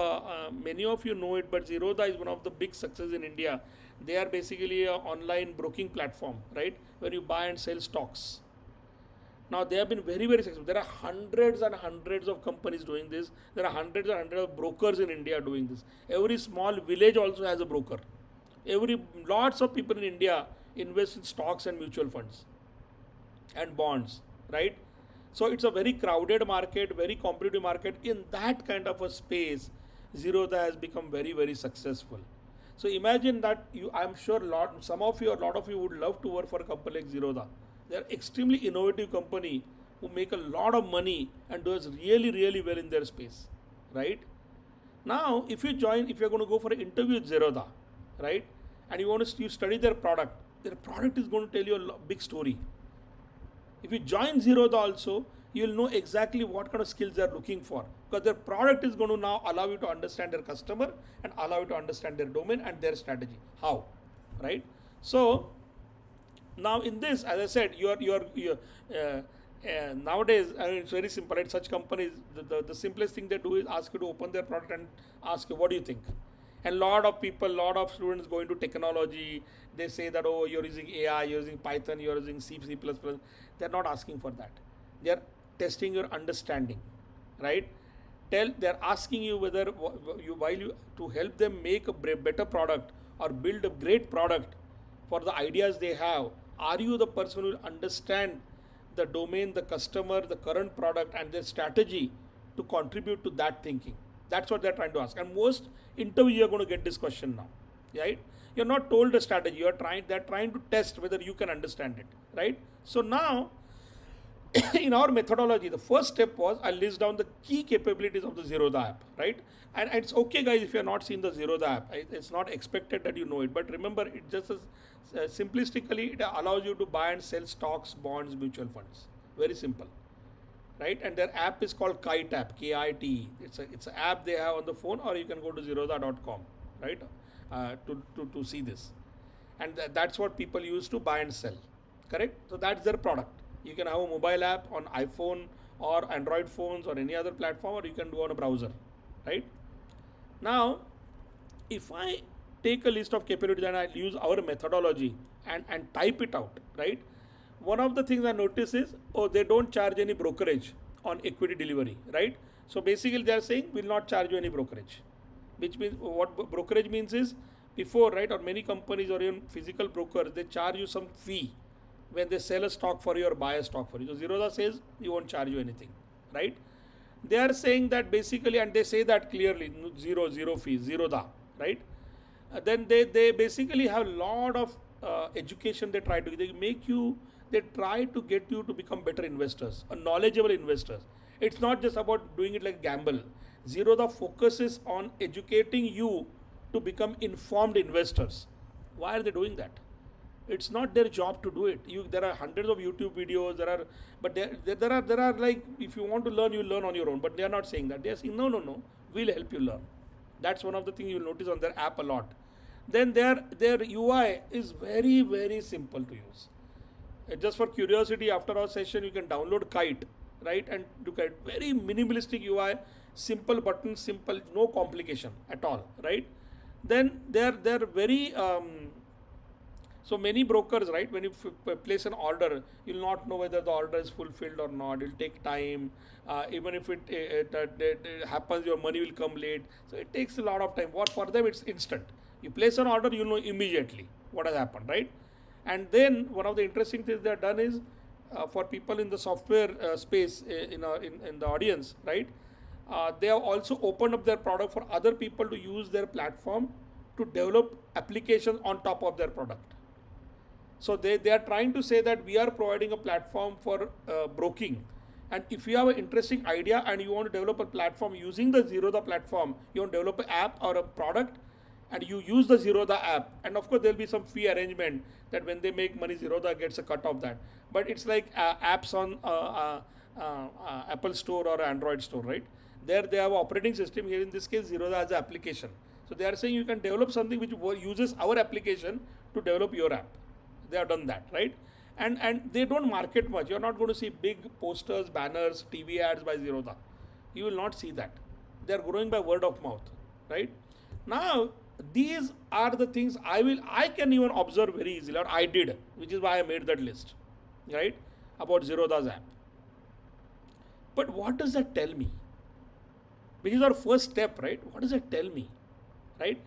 many of you know it, but Zerodha is one of the big successes in India. They are basically an online broking platform, right, where you buy and sell stocks. Now they have been very, very successful. There are hundreds and hundreds of companies doing this. There are hundreds and hundreds of brokers in India doing this. Every small village also has a broker. Lots of people in India invest in stocks and mutual funds and bonds, right? So it's a very crowded market, very competitive market. In that kind of a space, Zerodha has become very, very successful. So imagine that I'm sure a lot of you would love to work for a company like Zerodha. They're extremely innovative company who make a lot of money and does really, really well in their space, right? Now, if you're going to go for an interview with Zerodha, right, and you study their product is going to tell you a big story. If you join Zerodha also, you'll know exactly what kind of skills they're looking for, because their product is going to now allow you to understand their customer and allow you to understand their domain and their strategy. How, right? So now in this, as I said, nowadays, I mean, it's very simple, right? Such companies, the simplest thing they do is ask you to open their product and ask you, what do you think? And lot of students go into technology. They say that, oh, you're using AI, you're using Python, you're using C, C++. They're not asking for that. They're testing your understanding, right? They're asking you whether while you to help them make a better product or build a great product for the ideas they have. Are you the person who will understand the domain, the customer, the current product, and their strategy to contribute to that thinking? That's what they're trying to ask. And most interview you're going to get this question now, right? You're not told a strategy. They're trying to test whether you can understand it, right? So now in our methodology, the first step was I list down the key capabilities of the Zerodha app, right? And it's okay, guys, if you're not seen the Zerodha app. It's not expected that you know it, but remember, it just simplistically it allows you to buy and sell stocks, bonds, mutual funds. Very simple, right? And their app is called Kite app, Kite. It's an app they have on the phone, or you can go to zerodha.com, right, to see this. And that's what people use to buy and sell, correct? So that's their product. You can have a mobile app on iPhone or Android phones or any other platform, or you can do on a browser, right? Now, if I take a list of capabilities and I use our methodology and type it out, right? One of the things I notice is, oh, they don't charge any brokerage on equity delivery, right? So basically, they are saying we'll not charge you any brokerage, which means what brokerage means is before, right, or many companies or even physical brokers, they charge you some fee when they sell a stock for you or buy a stock for you. So Zerodha says we won't charge you anything, right? They are saying that basically, and they say that clearly, zero fees, Zerodha, right? Then they basically have a lot of education they try to, they try to get you to become better investors, knowledgeable investors. It's not just about doing it like gamble. Zerodha focuses on educating you to become informed investors. Why are they doing that? It's not their job to do it. There are hundreds of YouTube videos. But there are like, if you want to learn, you learn on your own. But they are not saying that. They are saying no, we'll help you learn. That's one of the things you'll notice on their app a lot. Then their UI is very simple to use. Just for curiosity, after our session, you can download Kite, right, and look at very minimalistic UI, simple buttons, simple, no complication at all, right? Then they're very so many brokers, right? When you place an order, you'll not know whether the order is fulfilled or not. It'll take time. Even if it happens, your money will come late. So it takes a lot of time. What for them, it's instant. You place an order, you know immediately what has happened, right? And then one of the interesting things they have done is for people in the software space in the audience, right? They have also opened up their product for other people to use their platform to develop applications on top of their product. So they are trying to say that we are providing a platform for broking. And if you have an interesting idea and you want to develop a platform using the Zerodha platform, you want to develop an app or a product, and you use the Zerodha app, and of course there will be some fee arrangement that when they make money, Zerodha gets a cut of that. But it's like apps on Apple Store or Android Store, right? There they have an operating system. Here in this case, Zerodha has an application. So they are saying you can develop something which uses our application to develop your app. They have done that, right? And they don't market much. You're not going to see big posters, banners, TV ads by Zerodha. You will not see that. They are growing by word of mouth, right? Now, these are the things I can even observe very easily, or I did, which is why I made that list, right? About Zerodha's app. But what does that tell me? Which is our first step, right? What does it tell me, right?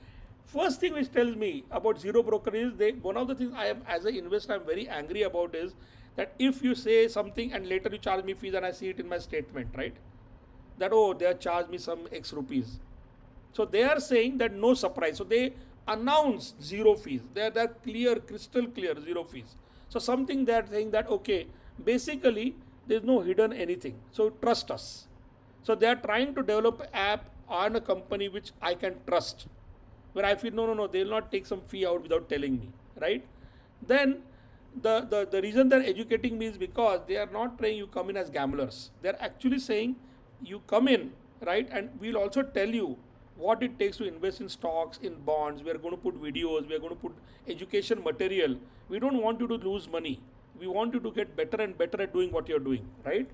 First thing which tells me about zero broker is one of the things I am as an investor I'm very angry about is that if you say something and later you charge me fees and I see it in my statement, right? That they have charged me some X rupees. So they are saying that no surprise. So they announce zero fees. They're clear, crystal clear, zero fees. So something they're saying that okay, basically there's no hidden anything. So trust us. So they are trying to develop an app on a company which I can trust. Where I feel no, they will not take some fee out without telling me, right? Then the reason they're educating me is because they are not trying you come in as gamblers. They're actually saying you come in, right? And we'll also tell you what it takes to invest in stocks, in bonds. We are going to put videos, we are going to put education material. We don't want you to lose money. We want you to get better and better at doing what you're doing, right?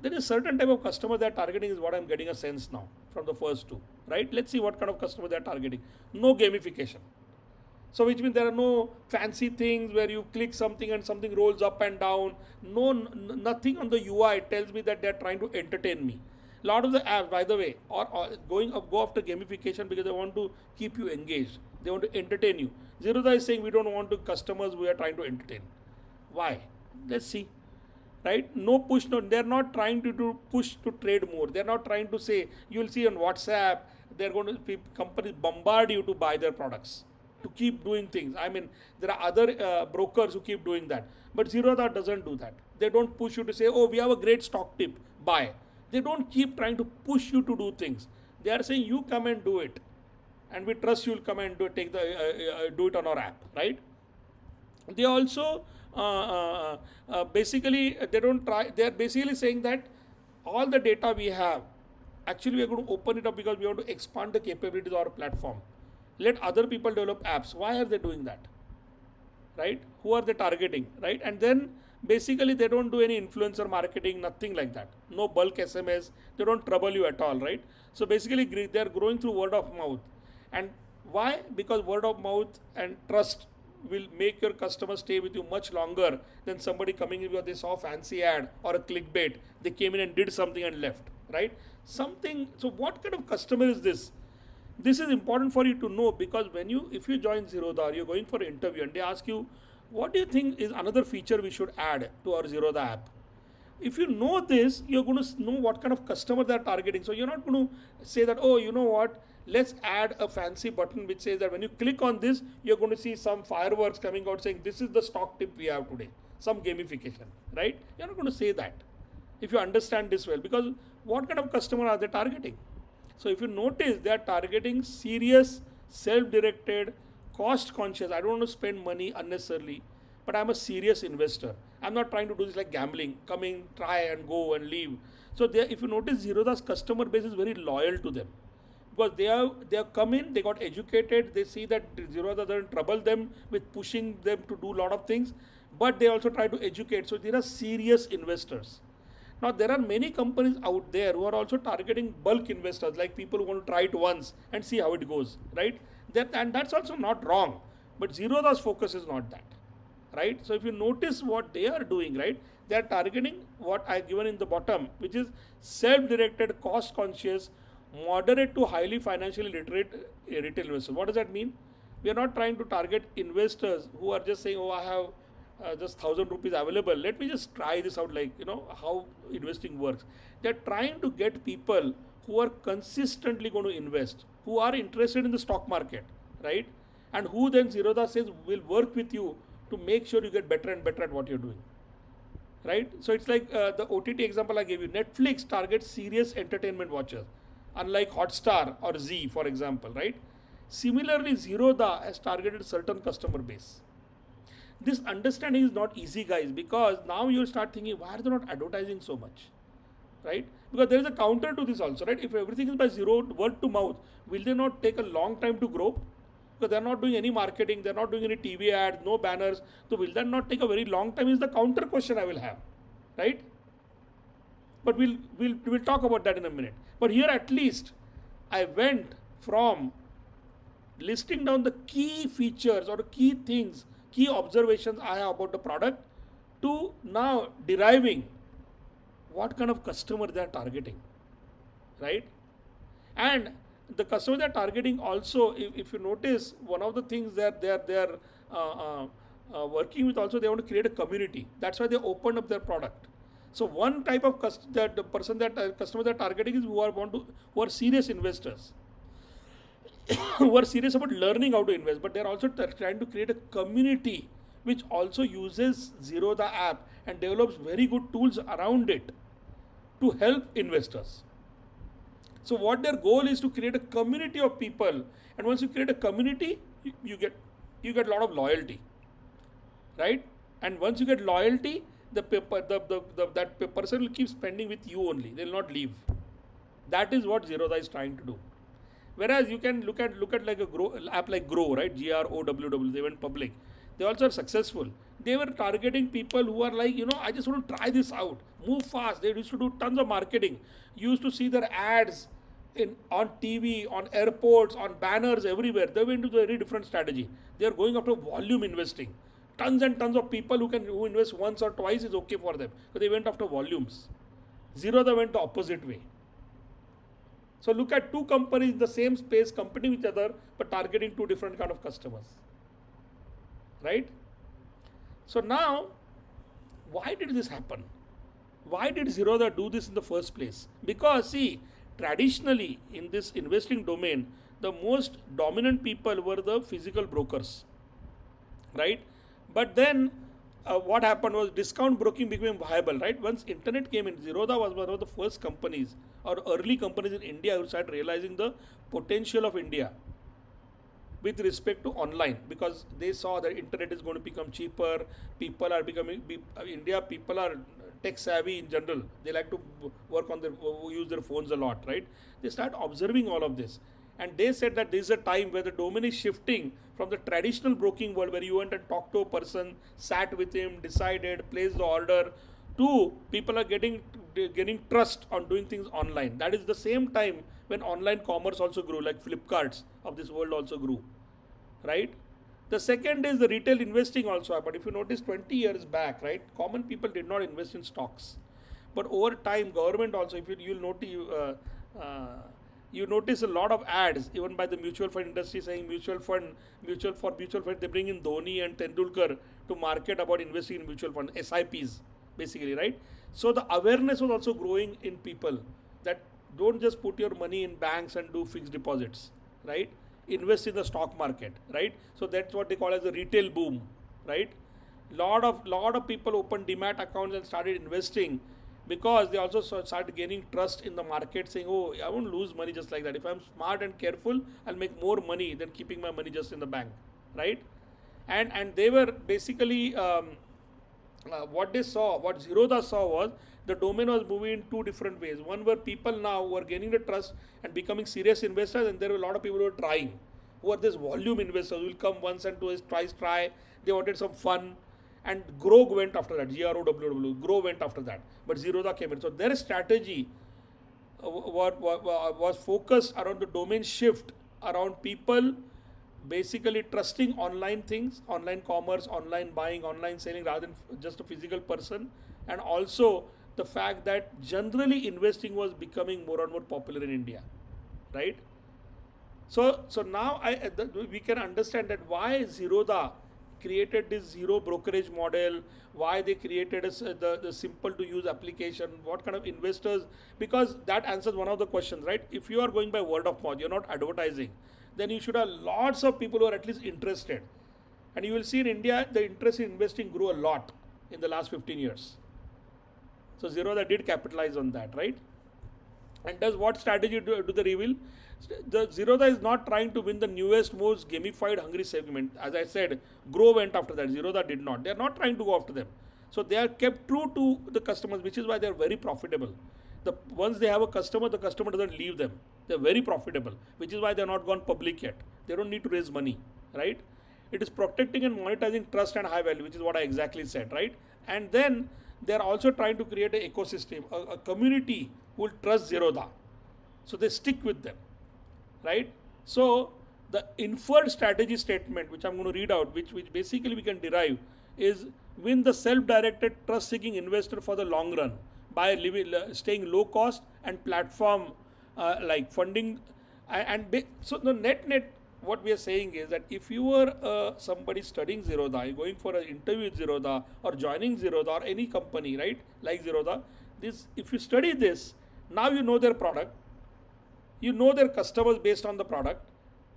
There is a certain type of customer they're targeting is what I'm getting a sense now from the first two, right? Let's see what kind of customer they're targeting. No gamification. So which means there are no fancy things where you click something and something rolls up and down. Nothing on the UI tells me that they're trying to entertain me. A lot of the apps, by the way, are go after gamification because they want to keep you engaged. They want to entertain you. Zerodha is saying we don't want to customers we are trying to entertain. Why? Let's see. Right? No push, they're not trying to push to trade more. They're not trying to say, you'll see on WhatsApp, they're going to, companies bombard you to buy their products, to keep doing things. I mean, there are other brokers who keep doing that. But Zerodha doesn't do that. They don't push you to say, we have a great stock tip, buy. They don't keep trying to push you to do things. They are saying, you come and do it. And we trust you'll come and do it on our app, right? They also basically they don't try. They are basically saying that all the data we have, actually we are going to open it up because we want to expand the capabilities of our platform. Let other people develop apps. Why are they doing that? Right? Who are they targeting? Right? And then Basically, they don't do any influencer marketing, nothing like that. No bulk SMS. They don't trouble you at all, right? So basically, they are growing through word of mouth. And why? Because word of mouth and trust will make your customer stay with you much longer than somebody coming in because they saw a fancy ad or a clickbait. They came in and did something and left, right? Something. So what kind of customer is this? This is important for you to know, because if you join Zerodha, you're going for an interview and they ask you, what do you think is another feature we should add to our Zerodha app? If you know this, you're going to know what kind of customer they're targeting. So you're not going to say that, oh, you know what, let's add a fancy button which says that when you click on this, you're going to see some fireworks coming out saying this is the stock tip we have today, some gamification, right? You're not going to say that if you understand this well, because what kind of customer are they targeting? So if you notice, they are targeting serious, self-directed, cost-conscious. I don't want to spend money unnecessarily, but I'm a serious investor. I'm not trying to do this like gambling, come in, try and go and leave. So if you notice, Zerodha's customer base is very loyal to them, because they have come in, they got educated, they see that Zerodha doesn't trouble them with pushing them to do a lot of things, but they also try to educate. So they are serious investors. Now, there are many companies out there who are also targeting bulk investors, like people who want to try it once and see how it goes, right? And that's also not wrong. But Zerodha's focus is not that, right? So, if you notice what they are doing, right, they are targeting what I given in the bottom, which is self-directed, cost-conscious, moderate to highly financially literate retail investors. What does that mean? We are not trying to target investors who are just saying, oh, I have just 1,000 rupees available, let me just try this out, like, how investing works. They're trying to get people who are consistently going to invest, who are interested in the stock market, right? And who then Zerodha says will work with you to make sure you get better and better at what you're doing, right? So it's like the OTT example I gave you. Netflix targets serious entertainment watchers, unlike Hotstar or Z, for example, right? Similarly, Zerodha has targeted certain customer base. This understanding is not easy, guys, because now you start thinking, why are they not advertising so much, right? Because there is a counter to this also, right? If everything is by zero word to mouth, will they not take a long time to grow? Because they're not doing any marketing, they're not doing any TV ads, no banners. So will that not take a very long time? Is the counter question I will have, right? But we'll talk about that in a minute. But here at least I went from listing down the key features or key things, key observations I have about the product, to now deriving what kind of customer they are targeting, right? And the customer they are targeting also, if you notice, one of the things that they are working with also, they want to create a community. That's why they opened up their product. So one type of customer they're targeting is who are serious investors, who are serious about learning how to invest, but they're also trying to create a community which also uses Zerodha app and develops very good tools around it to help investors. So what their goal is to create a community of people, and once you create a community, you get a lot of loyalty, right? And once you get loyalty, that person will keep spending with you only. They will not leave. That is what Zerodha is trying to do. Whereas you can look at like a app like Grow, right? GROWW. They went public. They also are successful. They were targeting people who are like, I just want to try this out. Move fast. They used to do tons of marketing. You used to see their ads on TV, on airports, on banners everywhere. They went to a very different strategy. They are going after volume investing. Tons and tons of people who invest once or twice is okay for them. So they went after volumes. Zerodha went the opposite way. So look at two companies in the same space competing with each other, but targeting two different kind of customers, right? So now, why did this happen? Why did Zerodha do this in the first place? Because see, traditionally in this investing domain, the most dominant people were the physical brokers, right? But then what happened was discount broking became viable, right? Once internet came in, Zerodha was one of the first companies or early companies in India who started realizing the potential of India with respect to online, because they saw that internet is going to become cheaper. People are becoming India. People are tech savvy in general. They like to work on use their phones a lot, right? They start observing all of this, And they said that this is a time where the domain is shifting from the traditional broking world where you went and talked to a person, sat with him, decided, placed the order, to people are getting trust on doing things online. That is the same time when online commerce also grew, like Flipkarts of this world also grew, right? The second is the retail investing also happened. If you notice 20 years back, right, common people did not invest in stocks. But over time, government also, if you'll notice, you notice a lot of ads, even by the mutual fund industry saying mutual fund, they bring in Dhoni and Tendulkar to market about investing in mutual fund, SIPs, basically, right? So the awareness was also growing in people that don't just put your money in banks and do fixed deposits, right? Invest in the stock market, right? So that's what they call as the retail boom, right? Lot of people opened demat accounts and started investing because they also started gaining trust in the market, saying, oh, I won't lose money just like that. If I'm smart and careful, I'll make more money than keeping my money just in the bank, right? And they were basically what they saw, what Zerodha saw was the domain was moving in two different ways. One where people now were gaining the trust and becoming serious investors, and there were a lot of people who were trying, who are this volume investors who will come once and twice try. They wanted some fun, and Grow went after that. Grow went after that, but Zerodha came in. So their strategy was focused around the domain shift, around people basically trusting online things, online commerce, online buying, online selling rather than just a physical person, and also the fact that generally investing was becoming more and more popular in India, right? So now we can understand that why Zerodha created this zero brokerage model, why they created the simple to use application, what kind of investors, because that answers one of the questions, right? If you are going by word of mouth, you're not advertising, then you should have lots of people who are at least interested. And you will see in India, the interest in investing grew a lot in the last 15 years. So Zerodha did capitalize on that, right? And does what strategy do they reveal? The Zerodha is not trying to win the newest, most gamified, hungry segment. As I said, Grow went after that. Zerodha did not. They are not trying to go after them. So they are kept true to the customers, which is why they are very profitable. Once they have a customer, the customer doesn't leave them. They are very profitable, which is why they are not gone public yet. They don't need to raise money, right? It is protecting and monetizing trust and high value, which is what I exactly said, right? And then they are also trying to create an ecosystem, a community who will trust Zerodha. So they stick with them, right? So the inferred strategy statement, which I'm going to read out, which basically we can derive, is win the self-directed, trust-seeking investor for the long run by staying low cost and platform like funding. So the net, what we are saying is that if you were somebody studying Zerodha, you're going for an interview with Zerodha or joining Zerodha or any company, right, like Zerodha, if you study this, now you know their product, you know their customers based on the product,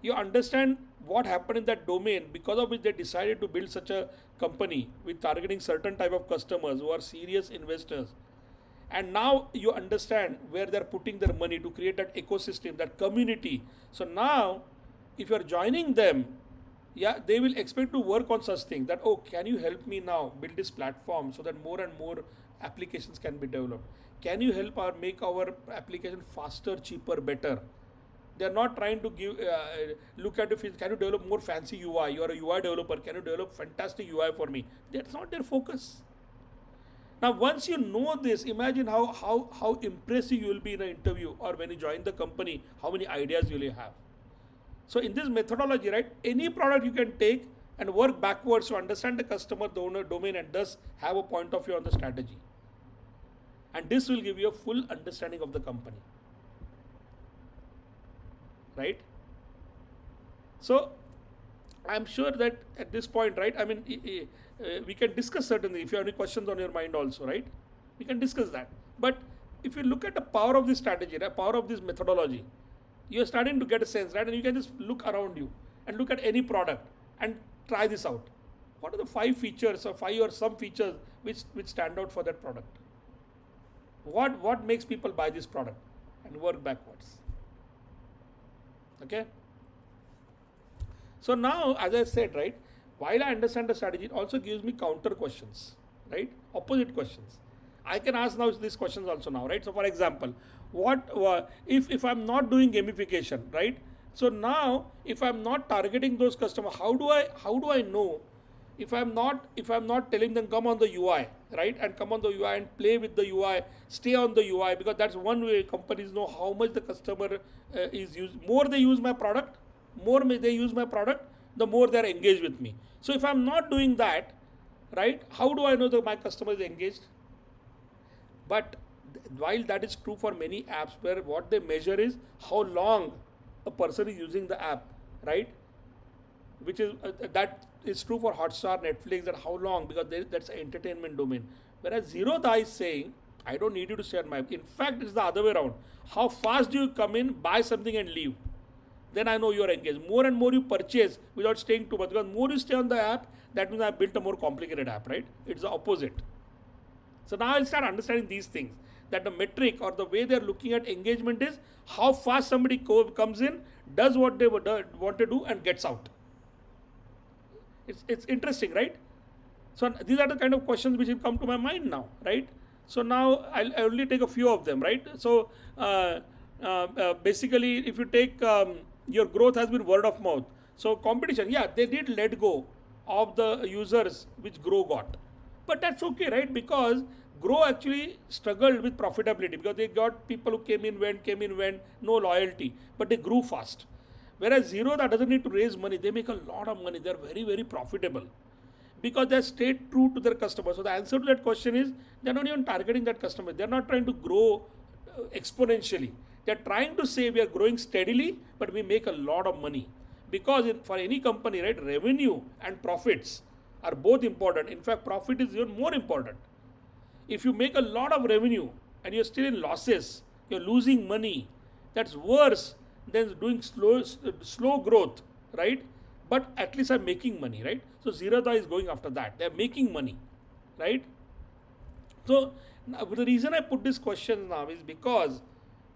you understand what happened in that domain because of which they decided to build such a company with targeting certain type of customers who are serious investors. And now you understand where they're putting their money to create that ecosystem, that community. So now, if you're joining them, yeah, they will expect to work on such things that, oh, can you help me now build this platform so that more and more applications can be developed? Can you help make our application faster, cheaper, better? They're not trying to look at if can you develop more fancy UI? You're a UI developer. Can you develop fantastic UI for me? That's not their focus. Now, once you know this, imagine how impressive you will be in an interview or when you join the company, how many ideas you will have. So in this methodology, right, any product you can take and work backwards to understand the customer, the owner, domain, and thus have a point of view on the strategy. And this will give you a full understanding of the company. Right? So I'm sure that at this point, right, I mean, we can discuss certainly if you have any questions on your mind also, right? We can discuss that. But if you look at the power of this strategy, the power of this methodology, you're starting to get a sense, right? And you can just look around you and look at any product and try this out. What are the 5 features or some features which stand out for that product? What makes people buy this product and work backwards? Okay. So now, as I said, right, while I understand the strategy, it also gives me counter questions, right? Opposite questions. I can ask now these questions also now, right? So for example, what if I'm not doing gamification, right? So now, if I'm not targeting those customers, how do I know if I'm not telling them come on the UI, right, and come on the UI and play with the UI, stay on the UI, because that's one way companies know how much the customer is used. More they use my product, they use my product, the more they're engaged with me. So if I'm not doing that, right, how do I know that my customer is engaged? But while that is true for many apps, where what they measure is how long a person is using the app, right? Which is that is true for Hotstar, Netflix, that how long, because that's an entertainment domain. Whereas Zero Da is saying, I don't need you to share my. In fact, it's the other way around. How fast do you come in, buy something, and leave? Then I know you're engaged. More and more you purchase without staying too much. Because more you stay on the app, that means I built a more complicated app, right? It's the opposite. So now I'll start understanding these things. That the metric or the way they're looking at engagement is how fast somebody comes in, does what they want to do, and gets out. It's interesting, right? So these are the kind of questions which have come to my mind now, right? So now I'll only take a few of them, right? So basically, if you take your growth has been word of mouth. So competition, yeah, they did let go of the users which Grow got, but that's okay, right? Because Grow actually struggled with profitability because they got people who came in, went, no loyalty, but they grew fast. Whereas Zero that doesn't need to raise money, they make a lot of money. They're very, very profitable because they stayed true to their customer. So the answer to that question is they're not even targeting that customer. They're not trying to grow exponentially. They're trying to say we are growing steadily, but we make a lot of money. Because for any company, right, revenue and profits are both important. In fact, profit is even more important. If you make a lot of revenue and you're still in losses, you're losing money, that's worse than doing slow growth, right? But at least I'm making money, right? So Zerodha is going after that. They're making money, right? So now, the reason I put this question now is because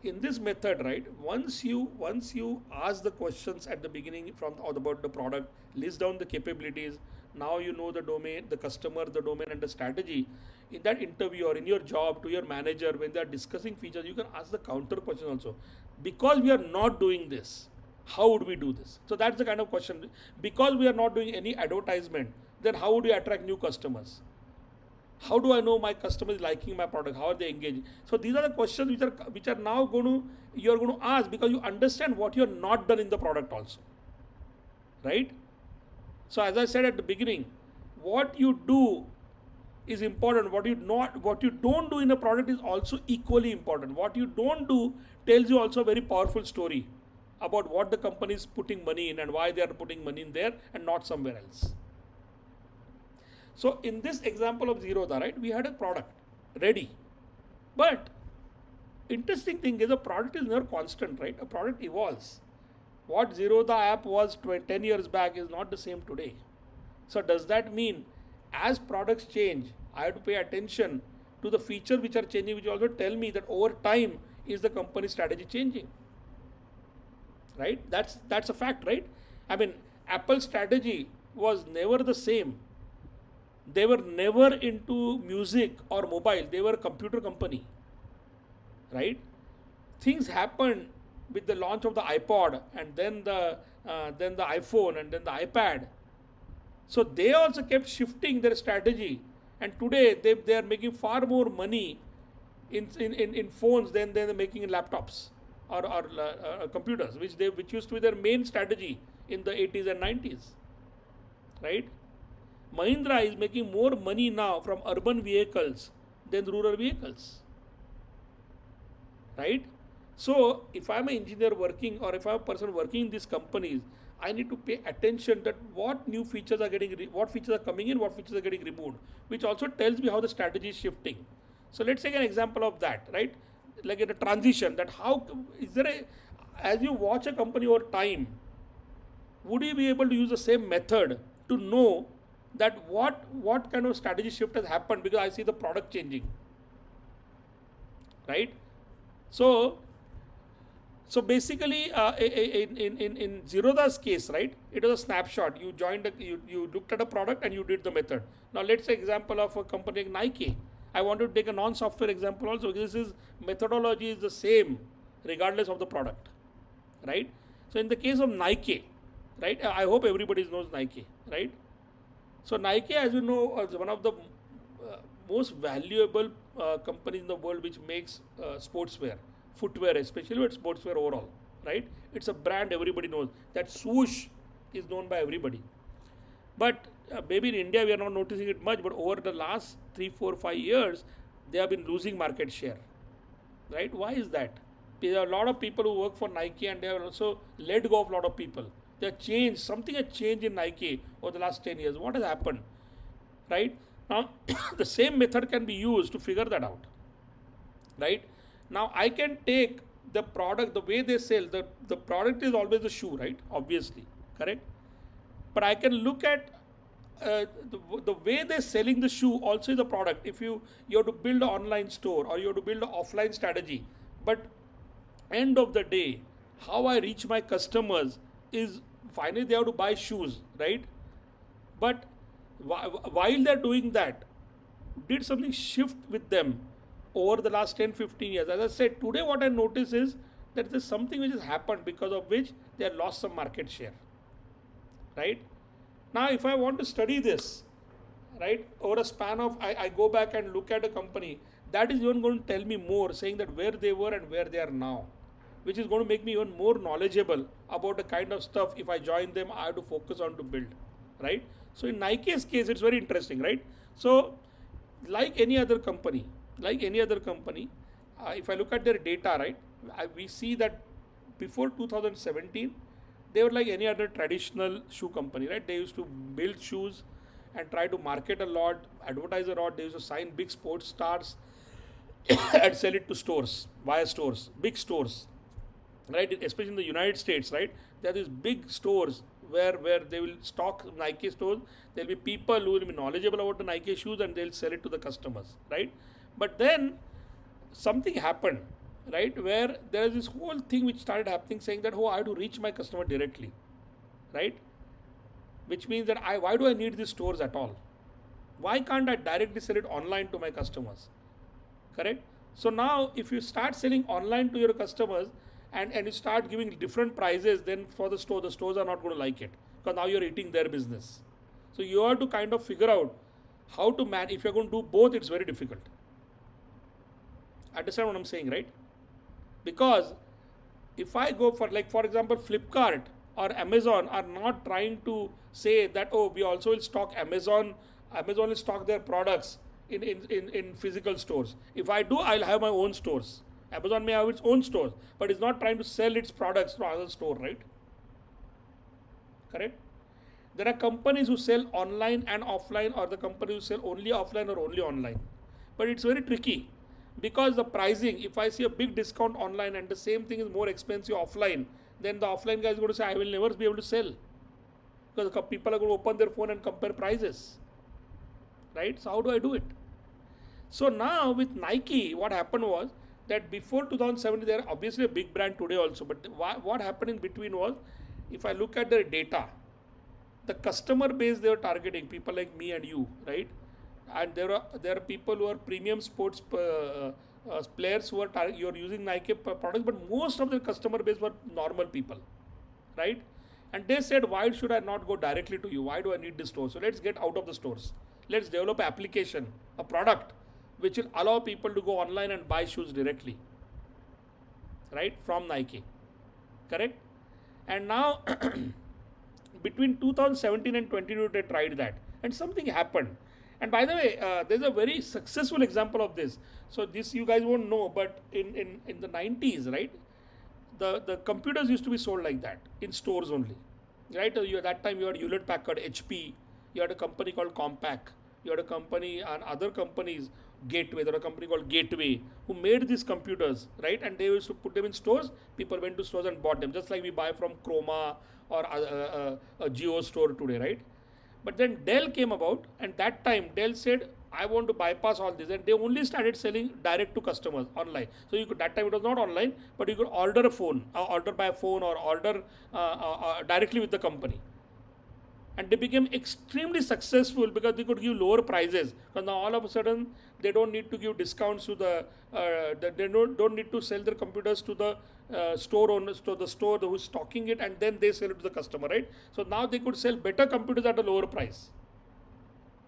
in this method, right, once you ask the questions at the beginning from or about the product, list down the capabilities, now you know the domain, the customer, the domain, and the strategy. In that interview or in your job to your manager, when they are discussing features, you can ask the counter question also. Because we are not doing this, how would we do this? So that's the kind of question. Because we are not doing any advertisement, then how would we attract new customers? How do I know my customer is liking my product? How are they engaging? So these are the questions which are now you're going to ask because you understand what you're not done in the product also, right? So as I said at the beginning, what you do is important. What you don't do in a product is also equally important. What you don't do tells you also a very powerful story about what the company is putting money in and why they are putting money in there and not somewhere else. So in this example of Zerodha, right, we had a product ready, but interesting thing is a product is never constant, right? A product evolves. What Zerodha app was 10 years back is not the same today. So does that mean as products change, I have to pay attention to the features which are changing, which also tell me that over time is the company strategy changing, right? That's a fact, right? I mean, Apple's strategy was never the same. They were never into music or mobile. They were a computer company, right? Things happened with the launch of the iPod and then the iPhone and then the iPad. So they also kept shifting their strategy, and today they are making far more money in phones than they're making in laptops or computers, which used to be their main strategy in the 80s and 90s, right? Mahindra is making more money now from urban vehicles than rural vehicles, right? So if I'm an engineer working or if I'm a person working in these companies, I need to pay attention that what new features are what features are coming in, what features are getting removed, which also tells me how the strategy is shifting. So let's take an example of that, right? Like in a transition, that how is there as you watch a company over time, would you be able to use the same method to know that what kind of strategy shift has happened because I see the product changing, right? So basically, in Zerodha's case, right, it was a snapshot. You looked at a product and you did the method. Now let's say example of a company like Nike. I want to take a non-software example also. This is methodology is the same regardless of the product, right? So in the case of Nike, right? I hope everybody knows Nike, right? So Nike, as you know, is one of the most valuable companies in the world which makes sportswear, footwear, especially but sportswear overall, right? It's a brand everybody knows. That swoosh is known by everybody. But maybe in India we are not noticing it much. But over the last 3, 4, 5 years, they have been losing market share, right? Why is that? There are a lot of people who work for Nike and they have also let go of a lot of people. They have changed, something has changed in Nike over the last 10 years. What has happened? Right? Now, the same method can be used to figure that out. Right? Now, I can take the product, the way they sell, the product is always the shoe, right? Obviously, correct? But I can look at the way they're selling the shoe also is a product. If you have to build an online store or you have to build an offline strategy, but end of the day, how I reach my customers is finally they have to buy shoes, right? But while they're doing that, did something shift with them over the last 10, 15 years? As I said, today what I notice is that there's something which has happened because of which they have lost some market share, right? Now, if I want to study this, right, over a span of, I go back and look at a company, that is even going to tell me more, saying that where they were and where they are now, which is going to make me even more knowledgeable about the kind of stuff if I join them, I have to focus on to build, right? So in Nike's case, it's very interesting, right? So, like any other company, if I look at their data, right, we see that before 2017, they were like any other traditional shoe company, right? They used to build shoes and try to market a lot, advertise a lot. They used to sign big sports stars and sell it to stores, via stores, big stores, right? Especially in the United States, right? There are these big stores where they will stock Nike stores. There will be people who will be knowledgeable about the Nike shoes and they'll sell it to the customers, right? But then something happened, right? Where there is this whole thing which started happening, saying that, oh, I have to reach my customer directly, right? Which means that why do I need these stores at all? Why can't I directly sell it online to my customers? Correct? So now, if you start selling online to your customers and you start giving different prices, then for the stores are not going to like it because now you're eating their business. So you have to kind of figure out how to manage. If you're going to do both, it's very difficult. Understand what I'm saying, right? Because if I go for, like, for example, Flipkart or Amazon are not trying to say that, oh, we also will stock Amazon will stock their products in physical stores. If I do, I'll have my own stores. Amazon may have its own stores, but it's not trying to sell its products to other store, right? Correct? There are companies who sell online and offline, or the companies who sell only offline or only online. But it's very tricky because the pricing, if I see a big discount online and the same thing is more expensive offline, then the offline guy is going to say, I will never be able to sell because people are going to open their phone and compare prices, right? So how do I do it? So now with Nike, what happened was that before 2017, they are obviously a big brand today also, but what happened in between was, if I look at their data, the customer base they were targeting, people like me and you, right? And there are people who are premium sports players who are you're using Nike products, but most of their customer base were normal people, right? And they said, why should I not go directly to you? Why do I need this store? So let's get out of the stores. Let's develop an application, a product which will allow people to go online and buy shoes directly, right, from Nike. Correct? And now, between 2017 and 22, they tried that, and something happened. And by the way, there's a very successful example of this. So this you guys won't know, but in the 90s, right, the computers used to be sold like that in stores only, right? At that time you had Hewlett Packard, HP, you had a company called Compaq, you had a company and other companies, Gateway. There was a company called Gateway who made these computers, right? And they used to put them in stores. People went to stores and bought them, just like we buy from Chroma or a Geo store today, right? But then Dell came about, and that time Dell said, I want to bypass all this, and they only started selling direct to customers online. So you could, that time it was not online, but you could order a phone, order by phone, or order directly with the company. and they became extremely successful because they could give lower prices. Because now all of a sudden they don't need to give discounts to they don't need to sell their computers to the store owners, to the store who's stocking it, and then they sell it to the customer, right? So now they could sell better computers at a lower price,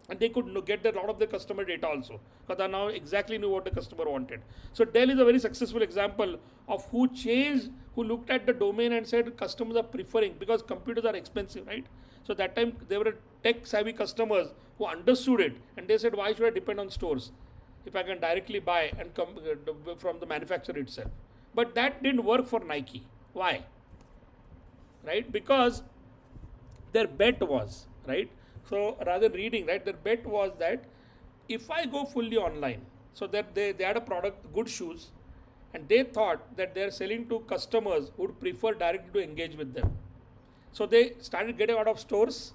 and they could get a lot of the customer data also, because they now exactly knew what the customer wanted. So Dell is a very successful example of who changed, who looked at the domain and said customers are preferring, because computers are expensive, right? So that time there were tech savvy customers who understood it, and they said, why should I depend on stores if I can directly buy and come from the manufacturer itself? But that didn't work for Nike. Why? Right? Because their bet was, right? So rather than reading, right, their bet was that if I go fully online, so that they had a product, good shoes, and they thought that they're selling to customers who would prefer directly to engage with them. So they started getting out of stores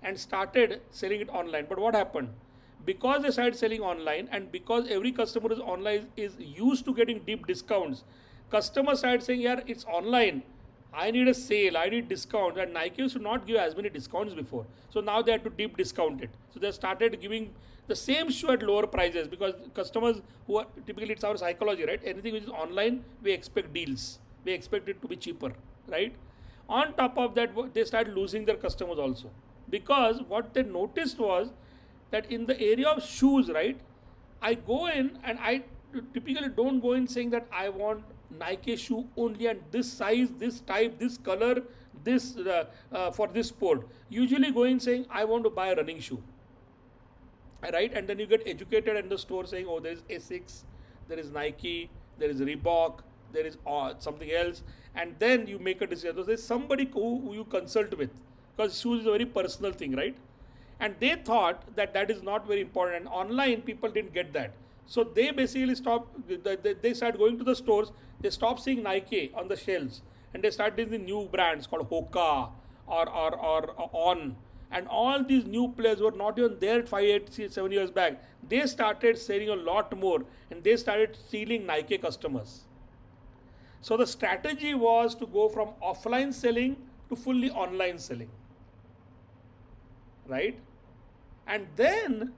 and started selling it online. But what happened? Because they started selling online, and because every customer is online is used to getting deep discounts, customers started saying, yeah, it's online, I need a sale, I need discount, and Nike used to not give as many discounts before. So now they had to deep discount it. So they started giving the same shoe at lower prices, because customers who are typically, it's our psychology, right? Anything which is online, we expect deals, we expect it to be cheaper, right? On top of that, they started losing their customers also, because what they noticed was that in the area of shoes, right, I go in and I typically don't go in saying that I want Nike shoe only and this size, this type, this color, this for this sport. Usually go in saying I want to buy a running shoe, right? And then you get educated in the store saying, oh, there is Asics, there is Nike, there is Reebok, there is something else, and then you make a decision. So there's somebody who you consult with, because shoes is a very personal thing, right? And they thought that that is not very important, and online people didn't get that. So they basically stopped, they started going to the stores, they stopped seeing Nike on the shelves, and they started using new brands called Hoka or On. And all these new players were not even there 5, 8, 7 years back. They started selling a lot more, and they started stealing Nike customers. So the strategy was to go from offline selling to fully online selling, right? And then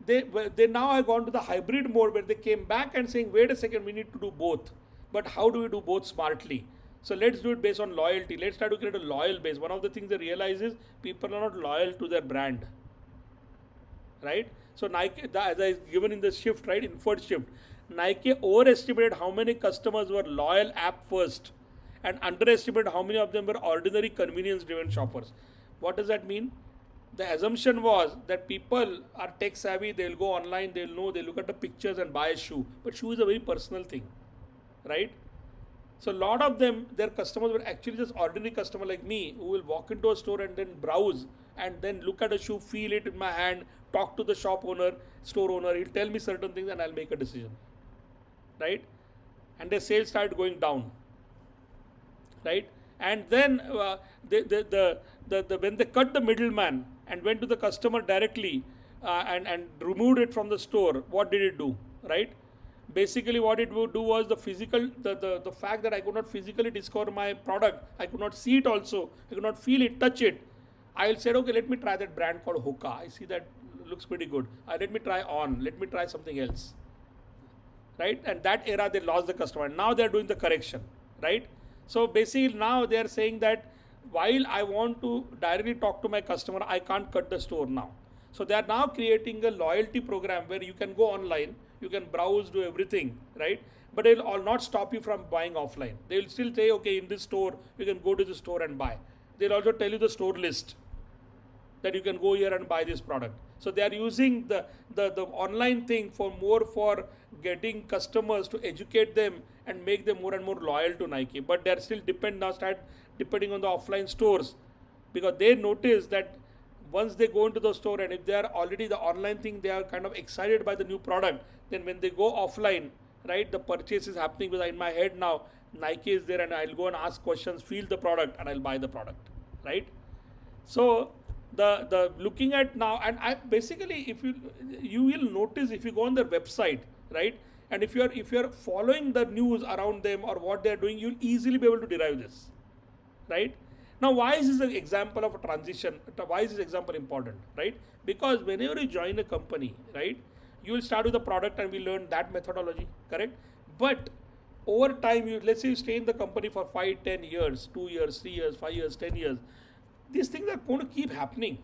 they now have gone to the hybrid mode, where they came back and saying, wait a second, we need to do both. But how do we do both smartly? So let's do it based on loyalty. Let's try to create a loyal base. One of the things they realize is people are not loyal to their brand, right? So Nike, as I given in the shift, right, inferred shift, Nike overestimated how many customers were loyal app first, and underestimated how many of them were ordinary convenience driven shoppers. What does that mean? The assumption was that people are tech savvy, they'll go online, they'll know, they look at the pictures and buy a shoe. But shoe is a very personal thing, right? So a lot of them, their customers were actually just ordinary customer like me, who will walk into a store and then browse and then look at a shoe, feel it in my hand, talk to the shop owner, store owner, he'll tell me certain things and I'll make a decision, right? And their sales started going down, right? And then when they cut the middleman and went to the customer directly and removed it from the store, what did it do, right? Basically what it would do was the fact that I could not physically discover my product, I could not see it also, I could not feel it, touch it. I said, okay, let me try that brand called Hoka. I see that looks pretty good. Let me try On. Let me try something else, right? And that era they lost the customer. Now they are doing the correction, right? So basically now they are saying that while I want to directly talk to my customer, I can't cut the store now. So they are now creating a loyalty program where you can go online, you can browse, do everything, right? But it will all not stop you from buying offline. They will still say, okay, in this store, you can go to the store and buy. They'll also tell you the store list, that you can go here and buy this product. So they are using the online thing for getting customers, to educate them and make them more and more loyal to Nike. But they are still start depending on the offline stores, because they notice that once they go into the store, and if they are already the online thing, they are kind of excited by the new product, then when they go offline, right, the purchase is happening because in my head now Nike is there, and I'll go and ask questions, feel the product, and I'll buy the product, right? So the looking at now, and I basically, if you will notice, if you go on their website, right, and if you're following the news around them or what they're doing, you'll easily be able to derive this, right? Now, why is this an example of a transition? Why is this example important, right? Because whenever you join a company, right, you will start with the product and we learn that methodology, correct? But over time, you let's say you stay in the company for 5, 10 years, 2 years, 3 years, 5 years, 10 years. These things are going to keep happening,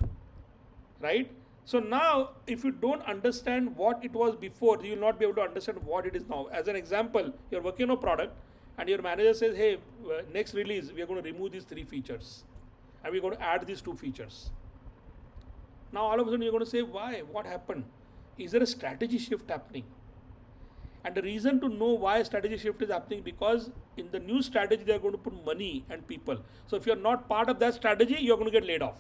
right? So now, if you don't understand what it was before, you will not be able to understand what it is now. As an example, you're working on a product and your manager says, hey, next release, we are going to remove these 3 features and we're going to add these 2 features. Now, all of a sudden, you're going to say, why? What happened? Is there a strategy shift happening? And the reason to know why a strategy shift is happening, because in the new strategy, they are going to put money and people. So if you're not part of that strategy, you're going to get laid off.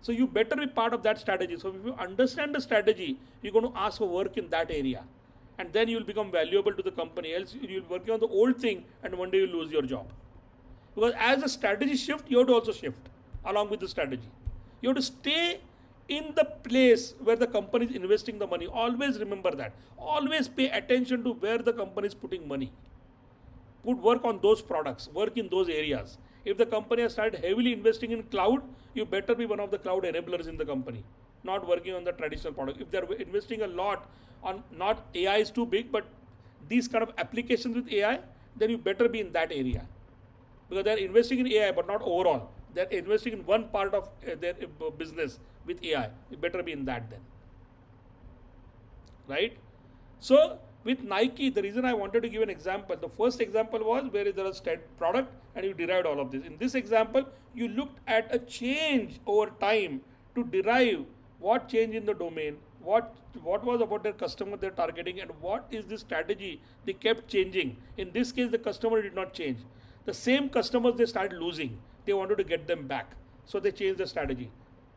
So you better be part of that strategy. So if you understand the strategy, you're going to ask for work in that area. And then you will become valuable to the company. Else you'll be working on the old thing and one day you'll lose your job. Because as a strategy shift, you have to also shift along with the strategy. You have to stay in the place where the company is investing the money. Always remember that. Always pay attention to where the company is putting money. Put work on those products, work in those areas. If the company has started heavily investing in cloud, you better be one of the cloud enablers in the company, not working on the traditional product. If they're investing a lot on, not AI is too big, but these kind of applications with AI, then you better be in that area. Because they're investing in AI, but not overall. They're investing in one part of their business with AI. You better be in that then. Right? So, with Nike, the reason I wanted to give an example, the first example was where there was a product and you derived all of this. In this example, you looked at a change over time to derive what change in the domain, what was about their customer they're targeting, and what is the strategy they kept changing. In this case, the customer did not change. The same customers they started losing. They wanted to get them back. So they changed the strategy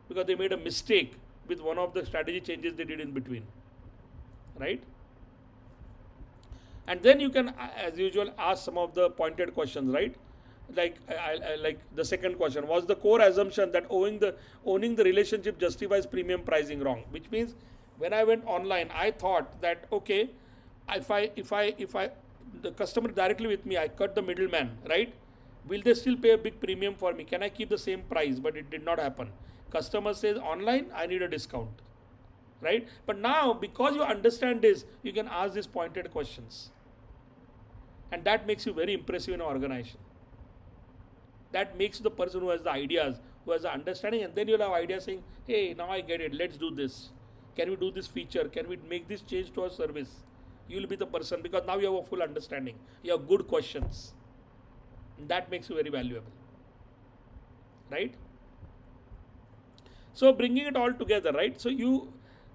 because they made a mistake with one of the strategy changes they did in between. Right? And then you can, as usual, ask some of the pointed questions, right? Like the second question, was the core assumption that owning the relationship justifies premium pricing wrong? Which means when I went online, I thought that okay, if I the customer directly with me, I cut the middleman, right? Will they still pay a big premium for me? Can I keep the same price? But it did not happen. Customer says online, I need a discount, right? But now because you understand this, you can ask these pointed questions. And that makes you very impressive in an organization. That makes the person who has the ideas, who has the understanding, and then you'll have ideas saying, hey, now I get it, let's do this. Can we do this feature? Can we make this change to our service? You will be the person because now you have a full understanding. You have good questions. And that makes you very valuable. Right? So bringing it all together, right? So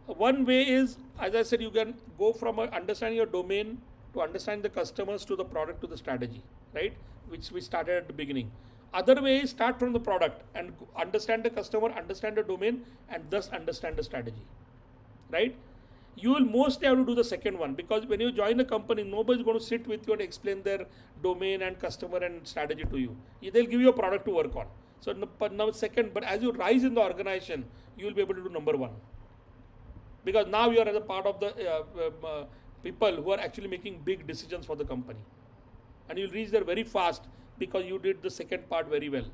one way is, as I said, you can go from understanding your domain to understand the customers to the product to the strategy, right? Which we started at the beginning. Other way is start from the product and understand the customer, understand the domain, and thus understand the strategy, right? You will mostly have to do the second one because when you join a company, nobody is going to sit with you and explain their domain and customer and strategy to you. They'll give you a product to work on. So now but as you rise in the organization, you will be able to do number one. Because now you are as a part of the people who are actually making big decisions for the company. And you'll reach there very fast because you did the second part very well.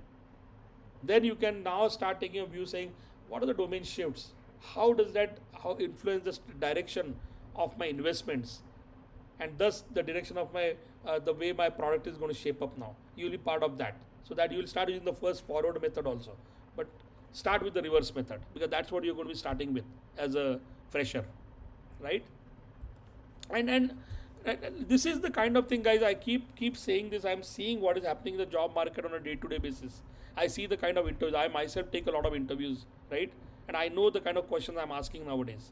Then you can now start taking a view saying, what are the domain shifts? How does that influence the direction of my investments? And thus the direction of the way my product is going to shape up now. You'll be part of that. So that you will start using the first forward method also. But start with the reverse method because that's what you're going to be starting with as a fresher. Right? And this is the kind of thing, guys, I keep saying this. I'm seeing what is happening in the job market on a day-to-day basis. I see the kind of interviews. I myself take a lot of interviews, right? And I know the kind of questions I'm asking nowadays.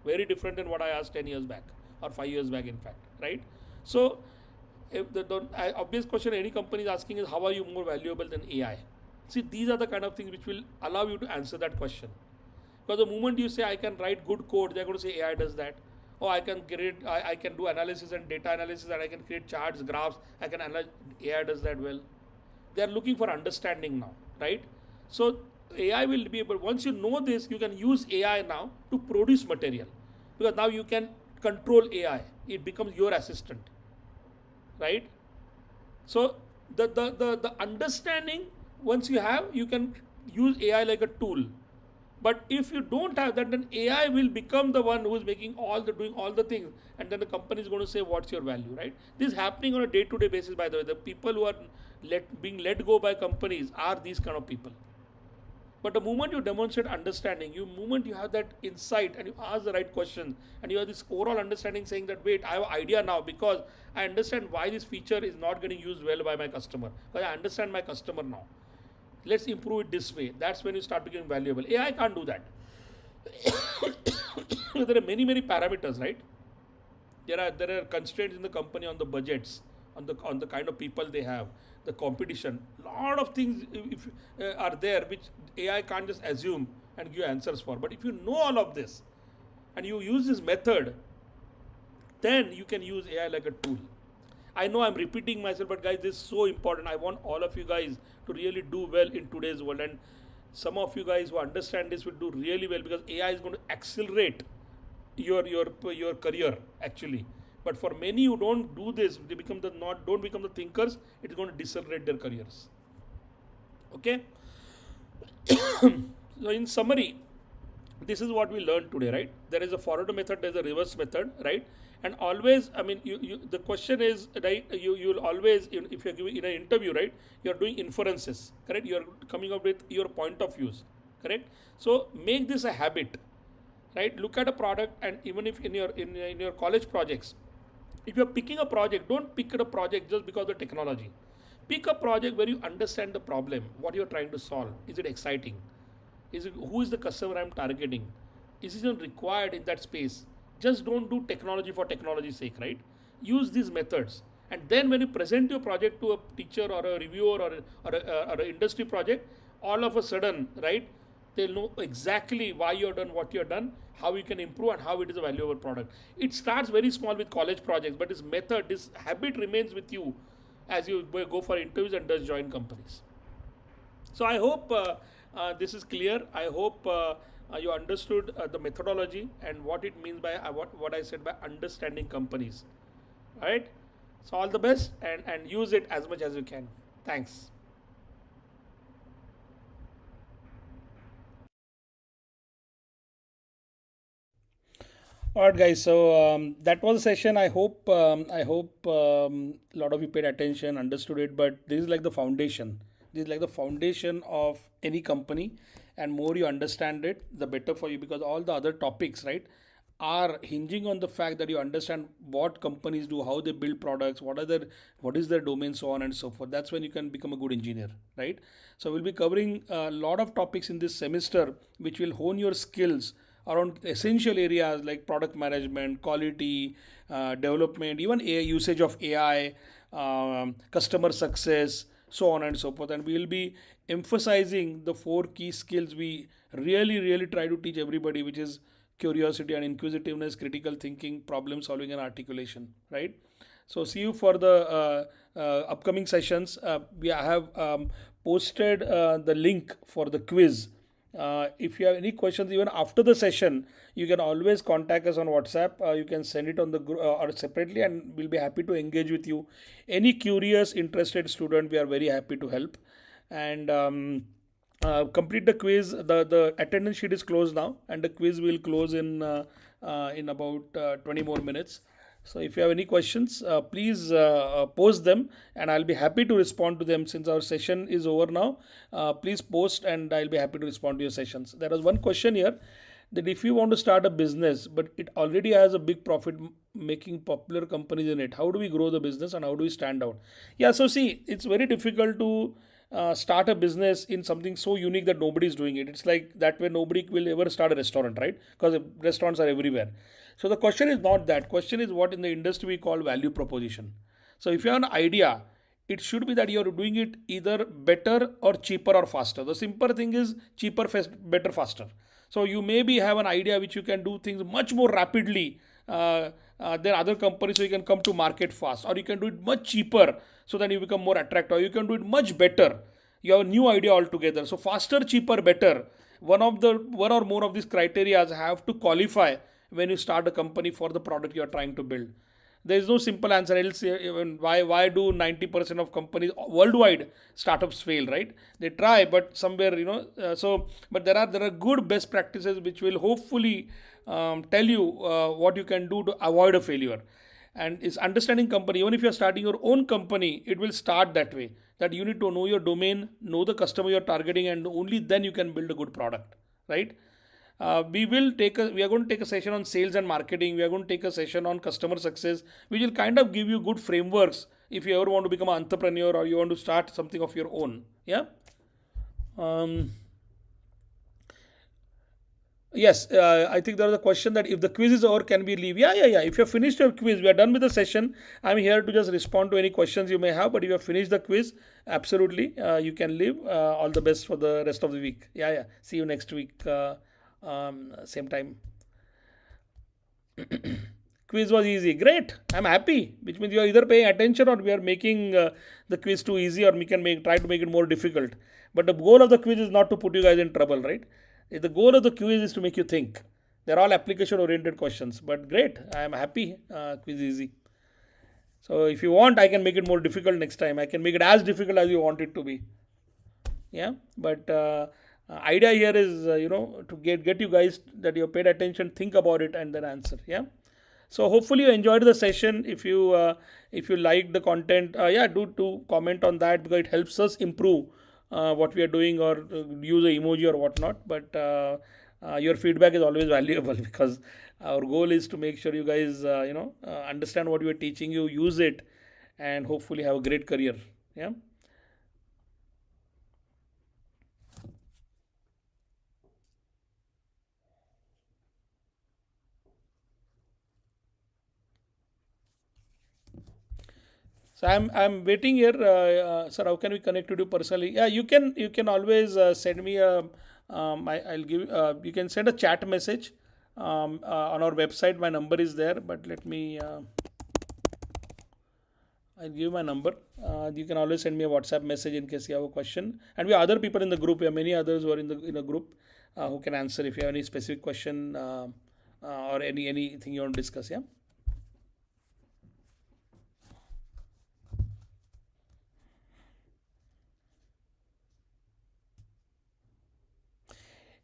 Very different than what I asked 10 years back or 5 years back, in fact, right? So, if the obvious question any company is asking is, how are you more valuable than AI? See, these are the kind of things which will allow you to answer that question. Because the moment you say, I can write good code, they're going to say AI does that. Oh, I can do analysis and data analysis, and I can create charts, graphs. I can analyze. AI does that well. They are looking for understanding now, right? So AI will be able. Once you know this, you can use AI now to produce material, because now you can control AI. It becomes your assistant, right? So The understanding, once you have, you can use AI like a tool. But if you don't have that, then AI will become the one who is making all the doing all the things, and then the company is going to say, "What's your value?" Right? This is happening on a day-to-day basis. By the way, the people who are being let go by companies are these kind of people. But the moment you demonstrate understanding, you moment you have that insight and you ask the right questions, and you have this overall understanding saying that, wait, I have an idea now because I understand why this feature is not getting used well by my customer. Because I understand my customer now. Let's improve it this way. That's when you start becoming valuable. AI can't do that. There are many parameters, right? There are constraints in the company on the budgets, on the kind of people they have, the competition. Lot of things if are there which AI can't just assume and give answers for. But if you know all of this and you use this method, then you can use AI like a tool. I know I'm repeating myself, but guys, this is so important. I want all of you guys to really do well in today's world, and some of you guys who understand this will do really well because AI is going to accelerate your career actually. But for many who don't do this, they become the not don't become the thinkers. It's going to decelerate their careers. Okay. So in summary, this is what we learned today, right? There is a forward method, there's a reverse method, right? And always, I mean, the question is, right? You'll always, if you're giving in an interview, right? You're doing inferences, correct? You're coming up with your point of views, correct? So make this a habit, right? Look at a product, and even if in your college projects, if you're picking a project, don't pick a project just because of the technology. Pick a project where you understand the problem, what you're trying to solve. Is it exciting? Is it, who is the customer I'm targeting? Is it even required in that space? Just don't do technology for technology's sake, right? Use these methods. And then when you present your project to a teacher or a reviewer or an industry project, all of a sudden, right, they'll know exactly why you've done what you've done, how you can improve, and how it is a valuable product. It starts very small with college projects, but this method, this habit remains with you as you go for interviews and does join companies. So I hope this is clear. I hope you understood the methodology and what it means by what I said by understanding companies. All right. So all the best, and use it as much as you can. Thanks. All right, guys. So that was a session. I hope a lot of you paid attention, understood it. But this is like the foundation. This is like the foundation of any company, and more you understand it, the better for you. Because all the other topics, right, are hinging on the fact that you understand what companies do, how they build products, what is their domain, so on and so forth. That's when you can become a good engineer, right? So we'll be covering a lot of topics in this semester, which will hone your skills around essential areas like product management, quality, development, even usage of AI, customer success, so on and so forth. And we will be emphasizing the four key skills we really try to teach everybody, which is curiosity and inquisitiveness, critical thinking, problem solving, and articulation, right? So see you for the upcoming sessions. We have posted the link for the quiz. If you have any questions even after the session, you can always contact us on WhatsApp. You can send it on the group or separately, and we'll be happy to engage with you. Any curious, interested student, we are very happy to help. And complete the quiz. The attendance sheet is closed now, and the quiz will close in about 20 more minutes. So if you have any questions, please post them, and I'll be happy to respond to them. Since our session is over now, please post, and I'll be happy to respond to your sessions. There was one question here that if you want to start a business but it already has a big profit making popular companies in it, how do we grow the business and how do we stand out? Yeah, so see, it's very difficult to start a business in something so unique that nobody is doing it. It's like that way nobody will ever start a restaurant, right? Because restaurants are everywhere. So the question is not that. Question is what in the industry we call value proposition. So if you have an idea, it should be that you are doing it either better or cheaper or faster. The simple thing is cheaper, better, faster. So you maybe have an idea which you can do things much more rapidly than other companies, so you can come to market fast, or you can do it much cheaper, so then you become more attractive. Or you can do it much better. You have a new idea altogether. So faster, cheaper, better. One or more of these criteria have to qualify when you start a company for the product you are trying to build. There is no simple answer. Else, even why do 90% of companies worldwide startups fail, right? They try, but somewhere, but there are good best practices which will hopefully tell you what you can do to avoid a failure. And it's understanding company. Even if you're starting your own company, it will start that way. That you need to know your domain, know the customer you're targeting, and only then you can build a good product, right? We are going to take a session on sales and marketing. We are going to take a session on customer success, which will kind of give you good frameworks if you ever want to become an entrepreneur or you want to start something of your own. Yeah. um, Yes, I think there was a question that if the quiz is over, can we leave? Yeah, yeah, yeah. If you have finished your quiz, we are done with the session. I'm here to just respond to any questions you may have. But if you have finished the quiz, absolutely, you can leave. All the best for the rest of the week. Yeah, yeah. See you next week, same time. Quiz was easy. Great. I'm happy. Which means you are either paying attention or we are making the quiz too easy, or we can try to make it more difficult. But the goal of the quiz is not to put you guys in trouble, right? The goal of the quiz is to make you think. They're all application oriented questions. But great. I am happy. Quiz is easy. So if you want, I can make it more difficult next time. I can make it as difficult as you want it to be. Yeah, but idea here is to get you guys that you paid attention, think about it, and then answer. Yeah. So hopefully you enjoyed the session. If you like the content, yeah, do comment on that, because it helps us improve what we are doing, or use a emoji or whatnot. But your feedback is always valuable because our goal is to make sure you guys understand what we are teaching you, use it, and hopefully have a great career. Yeah. So I'm waiting here, sir. How can we connect with you personally? Yeah, you can always send me a I'll give you can send a chat message on our website. My number is there, but let me I'll give you my number. You can always send me a WhatsApp message in case you have a question. And we have other people in the group. We have many others who are in a group who can answer if you have any specific question or anything you want to discuss. Yeah.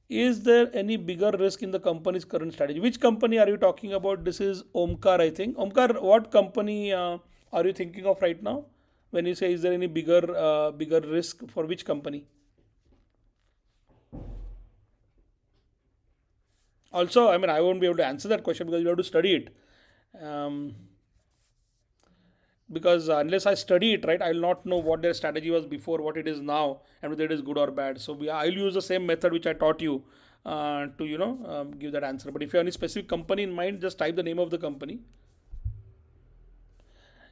Is there any bigger risk in the company's current strategy? Which company are you talking about? This is Omkar, I think. Omkar, what company are you thinking of right now? When you say, is there any bigger risk for which company? Also, I mean, I won't be able to answer that question because you have to study it. Um, because unless I study it, right, I will not know what their strategy was before, what it is now, and whether it is good or bad. So I'll use the same method which I taught you to give that answer. But if you have any specific company in mind, just type the name of the company.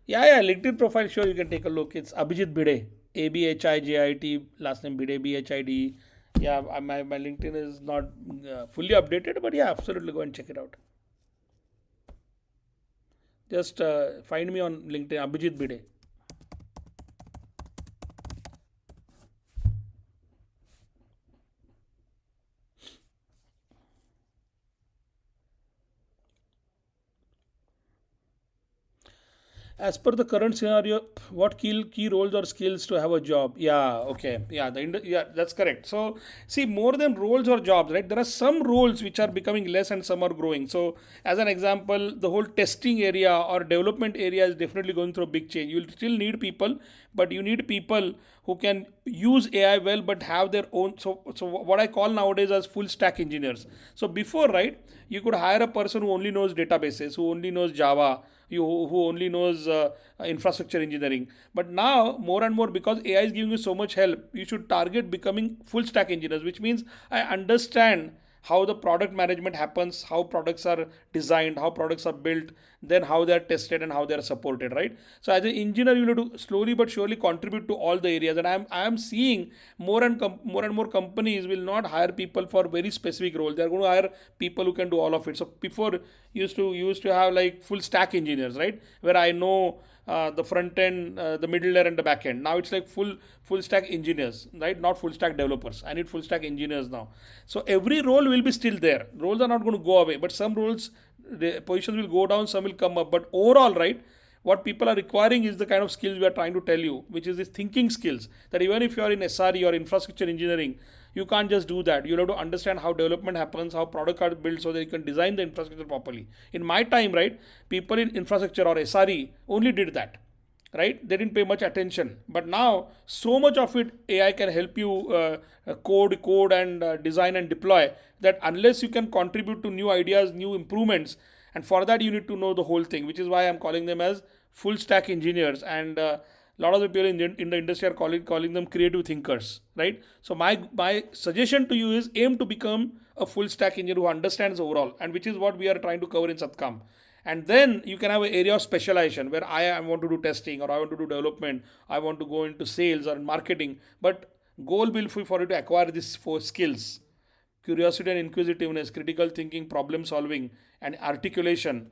Yeah, yeah, LinkedIn profile, sure, you can take a look. It's Abhijit Bide, Abhijit, last name Bide, Bhid. Yeah, my LinkedIn is not fully updated, but yeah, absolutely go and check it out. Just find me on LinkedIn, Abhijit Bide. As per the current scenario, what key roles or skills to have a job? Yeah, okay, yeah, yeah, that's correct. So see, more than roles or jobs, right? There are some roles which are becoming less and some are growing. So as an example, the whole testing area or development area is definitely going through a big change. You'll still need people, but you need people who can use AI well, but have their own. So what I call nowadays as full stack engineers. So before, right, you could hire a person who only knows databases, who only knows Java, who only knows infrastructure engineering. But now, more and more, because AI is giving you so much help, you should target becoming full stack engineers, which means I understand how the product management happens, how products are designed, how products are built, then how they are tested and how they are supported, right? So as an engineer, you need to slowly but surely contribute to all the areas. And I am seeing more and more companies will not hire people for very specific roles. They are going to hire people who can do all of it. So before used to have like full stack engineers, right? Where I know the front end, the middle layer, and the back end. Now it's like full stack engineers, right? Not full stack developers. I need full stack engineers now. So every role will be still there. Roles are not going to go away, but some roles the positions will go down, some will come up. But overall, right, what people are requiring is the kind of skills we are trying to tell you, which is this thinking skills. That even if you are in SRE or infrastructure engineering, you can't just do that. You'll have to understand how development happens, how products are built, so that you can design the infrastructure properly. In my time, right, people in infrastructure or SRE only did that, right? They didn't pay much attention. But now, so much of it, AI can help you code and design and deploy, that unless you can contribute to new ideas, new improvements, and for that you need to know the whole thing, which is why I'm calling them as full stack engineers. And a lot of the people in the industry are calling them creative thinkers, right? So my suggestion to you is aim to become a full stack engineer who understands overall, and which is what we are trying to cover in Satkam. And then you can have an area of specialization where I want to do testing, or I want to do development, I want to go into sales or marketing. But goal will be for you to acquire these four skills: curiosity and inquisitiveness, critical thinking, problem solving, and articulation,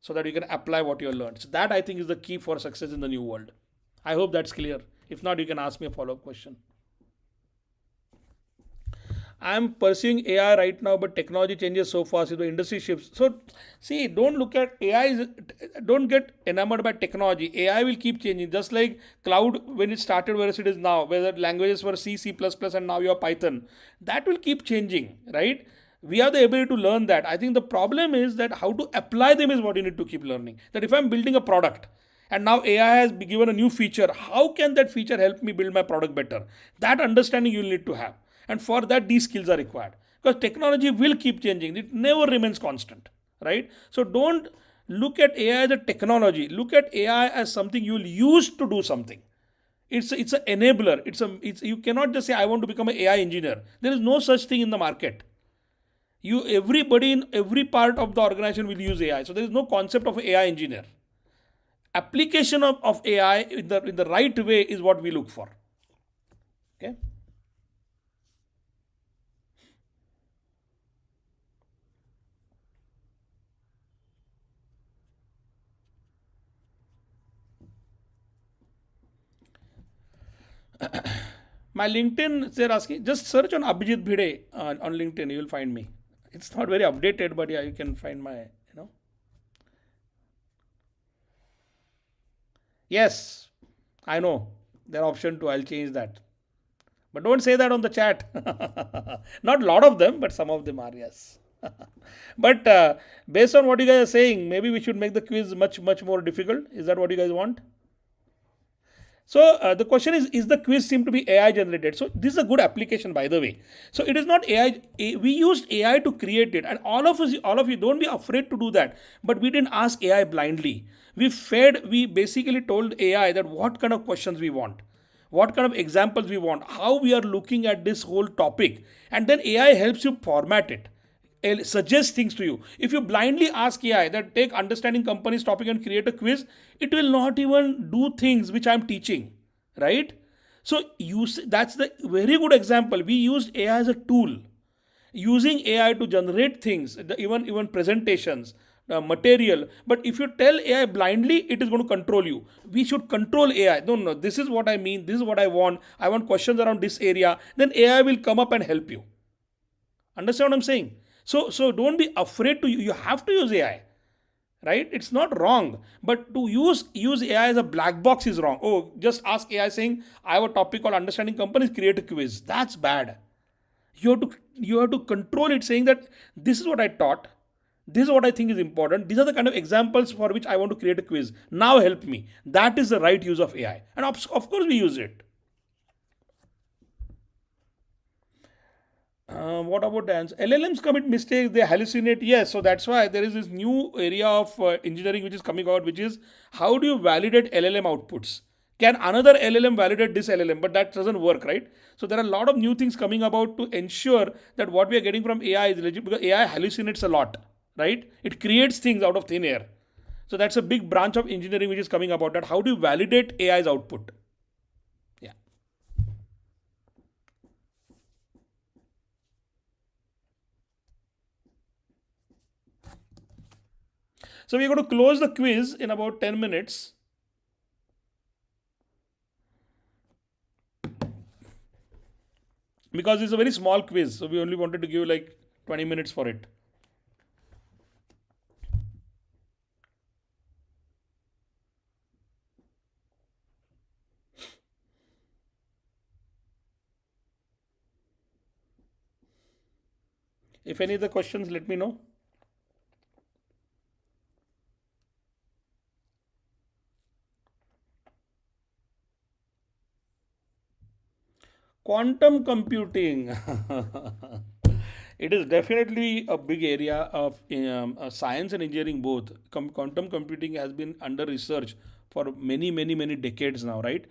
so that you can apply what you have learned. So that, I think, is the key for success in the new world. I hope that's clear. If not, you can ask me a follow-up question. I'm pursuing AI right now, but technology changes so fast. The industry shifts. So, see, don't look at AI. Don't get enamored by technology. AI will keep changing. Just like cloud when it started, whereas it is now, where the languages were C, C++, and now you have Python. That will keep changing, right? We have the ability to learn that. I think the problem is that how to apply them is what you need to keep learning. That if I'm building a product, and now AI has given a new feature, how can that feature help me build my product better? That understanding you'll need to have. And for that, these skills are required, because technology will keep changing. It never remains constant, right? So don't look at AI as a technology. Look at AI as something you'll use to do something. It's an enabler. It's you cannot just say I want to become an AI engineer. There is no such thing in the market. You Everybody in every part of the organization will use AI. So there is no concept of AI engineer. Application of AI in the right way is what we look for. Okay. My LinkedIn, they're asking, just search on Abhijit Bhide on LinkedIn, you will find me. It's not very updated, but yeah, you can find my, you know. Yes, I know. There option two, I'll change that. But don't say that on the chat. Not a lot of them, but some of them are, yes. But based on what you guys are saying, maybe we should make the quiz much, much more difficult. Is that what you guys want? So the question is the quiz seem to be AI generated? So this is a good application, by the way. So it is not AI. We used AI to create it, and all of you, don't be afraid to do that. But we didn't ask AI blindly. We basically told AI that what kind of questions we want, what kind of examples we want, how we are looking at this whole topic, and then AI helps you format it, suggest things to you. If you blindly ask AI that take understanding companies topic and create a quiz, it will not even do things which I'm teaching, right? So that's the very good example. We used AI as a tool, using AI to generate things, even presentations, material. But if you tell AI blindly, it is going to control you. We should control AI. No, no, this is what I mean. This is what I want. I want questions around this area. Then AI will come up and help you. Understand what I'm saying? So don't be afraid to. You have to use AI, right? It's not wrong, but to use AI as a black box is wrong. Oh, just ask AI saying I have a topic called understanding companies, create a quiz. That's bad. You have to control it, saying that this is what I taught. This is what I think is important. These are the kind of examples for which I want to create a quiz. Now help me. That is the right use of AI, and of course we use it. What about the answer? LLMs commit mistakes, they hallucinate. Yes, so that's why there is this new area of engineering which is coming out, which is how do you validate LLM outputs? Can another LLM validate this LLM? But that doesn't work, right? So there are a lot of new things coming about to ensure that what we are getting from AI is legit, because AI hallucinates a lot, right? It creates things out of thin air. So that's a big branch of engineering which is coming about, that how do you validate AI's output? Yeah. So we're going to close the quiz in about 10 minutes. Because it's a very small quiz, so we only wanted to give like 20 minutes for it. If any other questions, let me know. Quantum computing. It is definitely a big area of science and engineering both. Quantum computing has been under research for many decades now, right?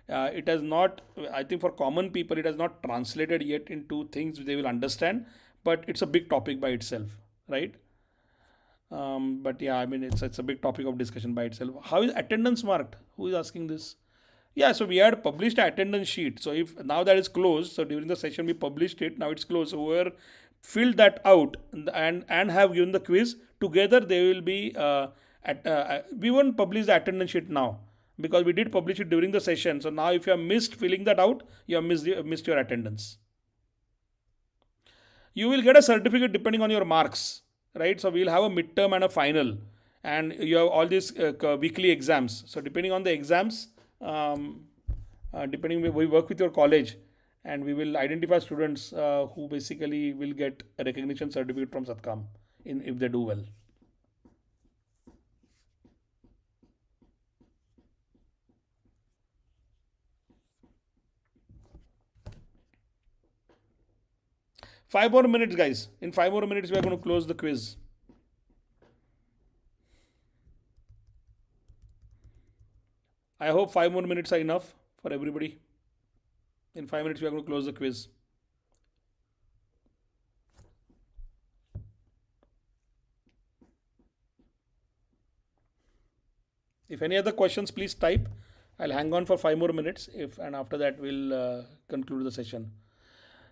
It has not, I think for common people, it has not translated yet into things they will understand, but it's a big topic by itself, right? But yeah, I mean, it's a big topic of discussion by itself. How is attendance marked? Who is asking this? Yeah, so we had published an attendance sheet. So if now that is closed, so during the session we published it. Now it's closed. So whoever filled that out and have given the quiz together, they will be we won't publish the attendance sheet now because we did publish it during the session. So now if you have missed filling that out, you have missed your attendance. You will get a certificate depending on your marks, right? So we'll have a midterm and a final, and you have all these weekly exams. So depending on the exams, um, depending we work with your college, and we will identify students who basically will get a recognition certificate from Satkam in if they do well. 5 more minutes, guys. In 5 more minutes, we are going to close the quiz. I hope 5 more minutes are enough for everybody. In 5 minutes, we are going to close the quiz. If any other questions, please type. I'll hang on for 5 more minutes. If and after that, we'll conclude the session.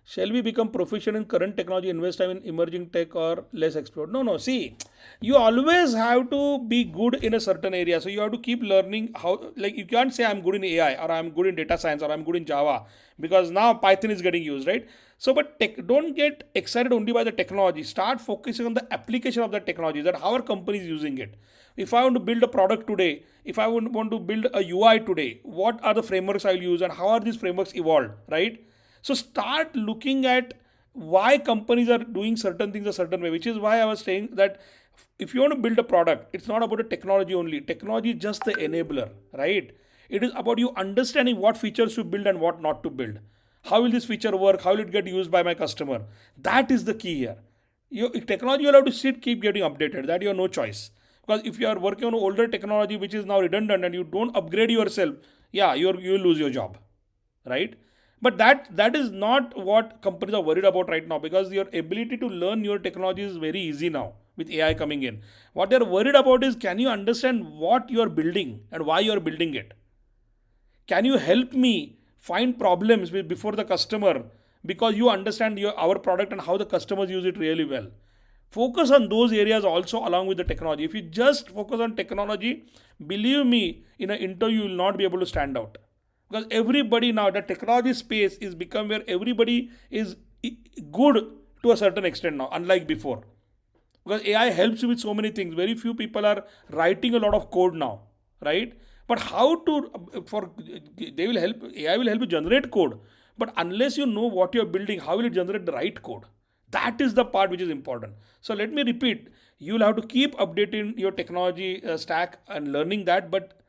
Shall we become proficient in current technology, invest time in emerging tech, or less explore? No, no. See, you always have to be good in a certain area. So you have to keep learning how, like, you can't say I'm good in AI or I'm good in data science or I'm good in Java because now Python is getting used, right? So, but don't get excited only by the technology. Start focusing on the application of the technology, that how are companies using it. If I want to build a product today, if I want to build a UI today, what are the frameworks I'll use and how are these frameworks evolved, right? So start looking at why companies are doing certain things a certain way, which is why I was saying that if you want to build a product, it's not about a technology only. Technology is just the enabler, right? It is about you understanding what features to build and what not to build. How will this feature work? How will it get used by my customer? That is the key here. Technology you'll have to sit, keep getting updated. That you have no choice. Because if you are working on older technology which is now redundant and you don't upgrade yourself, yeah, you will lose your job, right? But that is not what companies are worried about right now, because your ability to learn newer technology is very easy now with AI coming in. What they're worried about is, can you understand what you're building and why you're building it? Can you help me find problems before the customer, because you understand our product and how the customers use it really well? Focus on those areas also along with the technology. If you just focus on technology, believe me, in an interview you will not be able to stand out, because everybody now, the technology space is become where everybody is good to a certain extent now, unlike before. Because AI helps you with so many things. Very few people are writing a lot of code now, right? But how to for they will help AI will help you generate code, but unless you know what you're building, how will it generate the right code? That is the part which is important. So let me repeat: you will have to keep updating your technology stack and learning that, but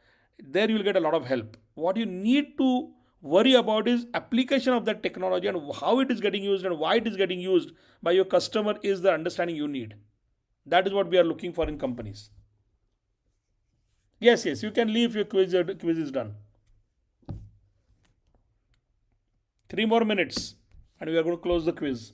there you will get a lot of help. What you need to worry about is application of that technology and how it is getting used and why it is getting used by your customer is the understanding you need. That is what we are looking for in companies. Yes, yes, you can leave, your quiz is done. 3 more minutes and we are going to close the quiz.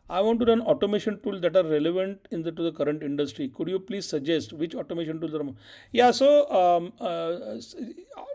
I want to run automation tools that are relevant to the current industry. Could you please suggest which automation tools are? Yeah, so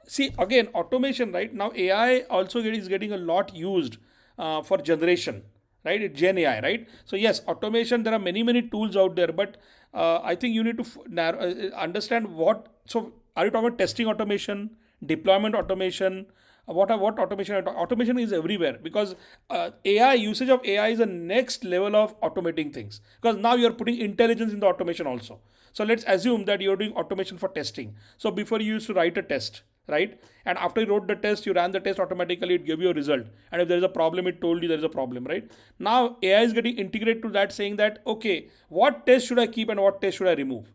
see again, automation right now, AI also is getting a lot used for generation, right? It's Gen AI, right? So yes, automation. There are many tools out there, but I think you need to understand what. So are you talking about testing automation, deployment automation? what automation? Automation is everywhere because AI usage of AI is the next level of automating things because now you're putting intelligence in the automation also. So let's assume that you're doing automation for testing. So before you used to write a test, right? And after you wrote the test, you ran the test automatically, it gave you a result. And if there is a problem, it told you there is a problem, right? Now AI is getting integrated to that, saying that okay, what test should I keep and what test should I remove?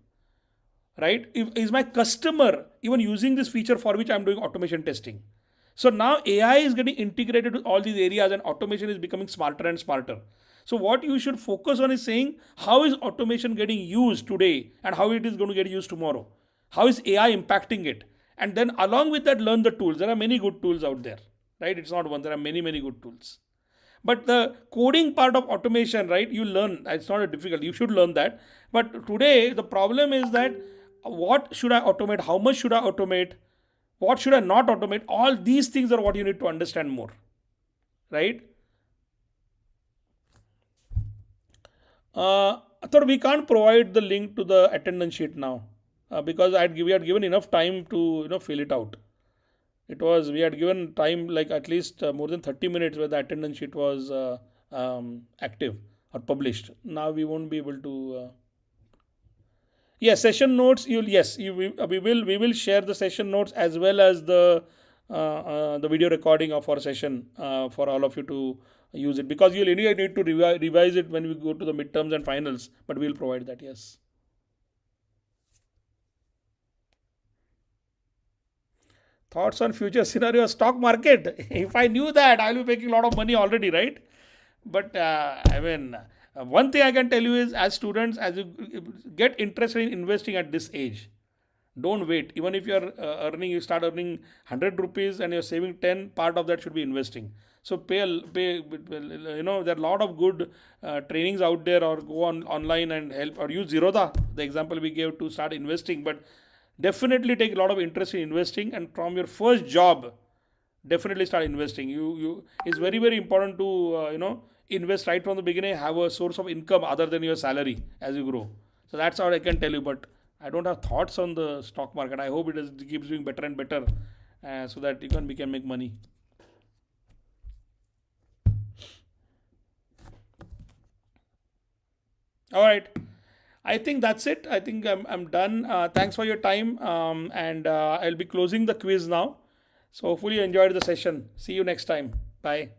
Right? Is my customer even using this feature for which I'm doing automation testing? So now AI is getting integrated with all these areas and automation is becoming smarter and smarter. So what you should focus on is saying how is automation getting used today and how it is going to get used tomorrow. How is AI impacting it? And then along with that, learn the tools. There are many good tools out there, right? It's not one, there are many, many good tools. But the coding part of automation, right, you learn. It's not a difficult, you should learn that. But today, the problem is that what should I automate? How much should I automate? What should I not automate? All these things are what you need to understand more, right? I thought we can't provide the link to the attendance sheet now because we had given enough time to fill it out. It was we had given time like at least more than 30 minutes where the attendance sheet was active or published. Now we won't be able to. Yes, session notes. You'll yes, we will share the session notes as well as the video recording of our session for all of you to use it because you'll anyway need to revise it when we go to the midterms and finals. But we'll provide that. Yes. Thoughts on future scenario stock market. If I knew that, I'll be making a lot of money already, right? But I mean, one thing I can tell you is, as students, as you get interested in investing at this age, don't wait. Even if you're earning, you start earning 100 rupees and you're saving 10, part of that should be investing. So there are a lot of good trainings out there, or go on online and help, or use Zerodha, the example we gave, to start investing. But definitely take a lot of interest in investing, and from your first job, definitely start investing. You It's very, very important to invest right from the beginning, have a source of income other than your salary as you grow. So that's all I can tell you. But I don't have thoughts on the stock market. I hope it keeps doing better and better, so that we can make money. All right, I think that's it. I think I'm done. Thanks for your time, and I'll be closing the quiz now. So hopefully you enjoyed the session. See you next time. Bye.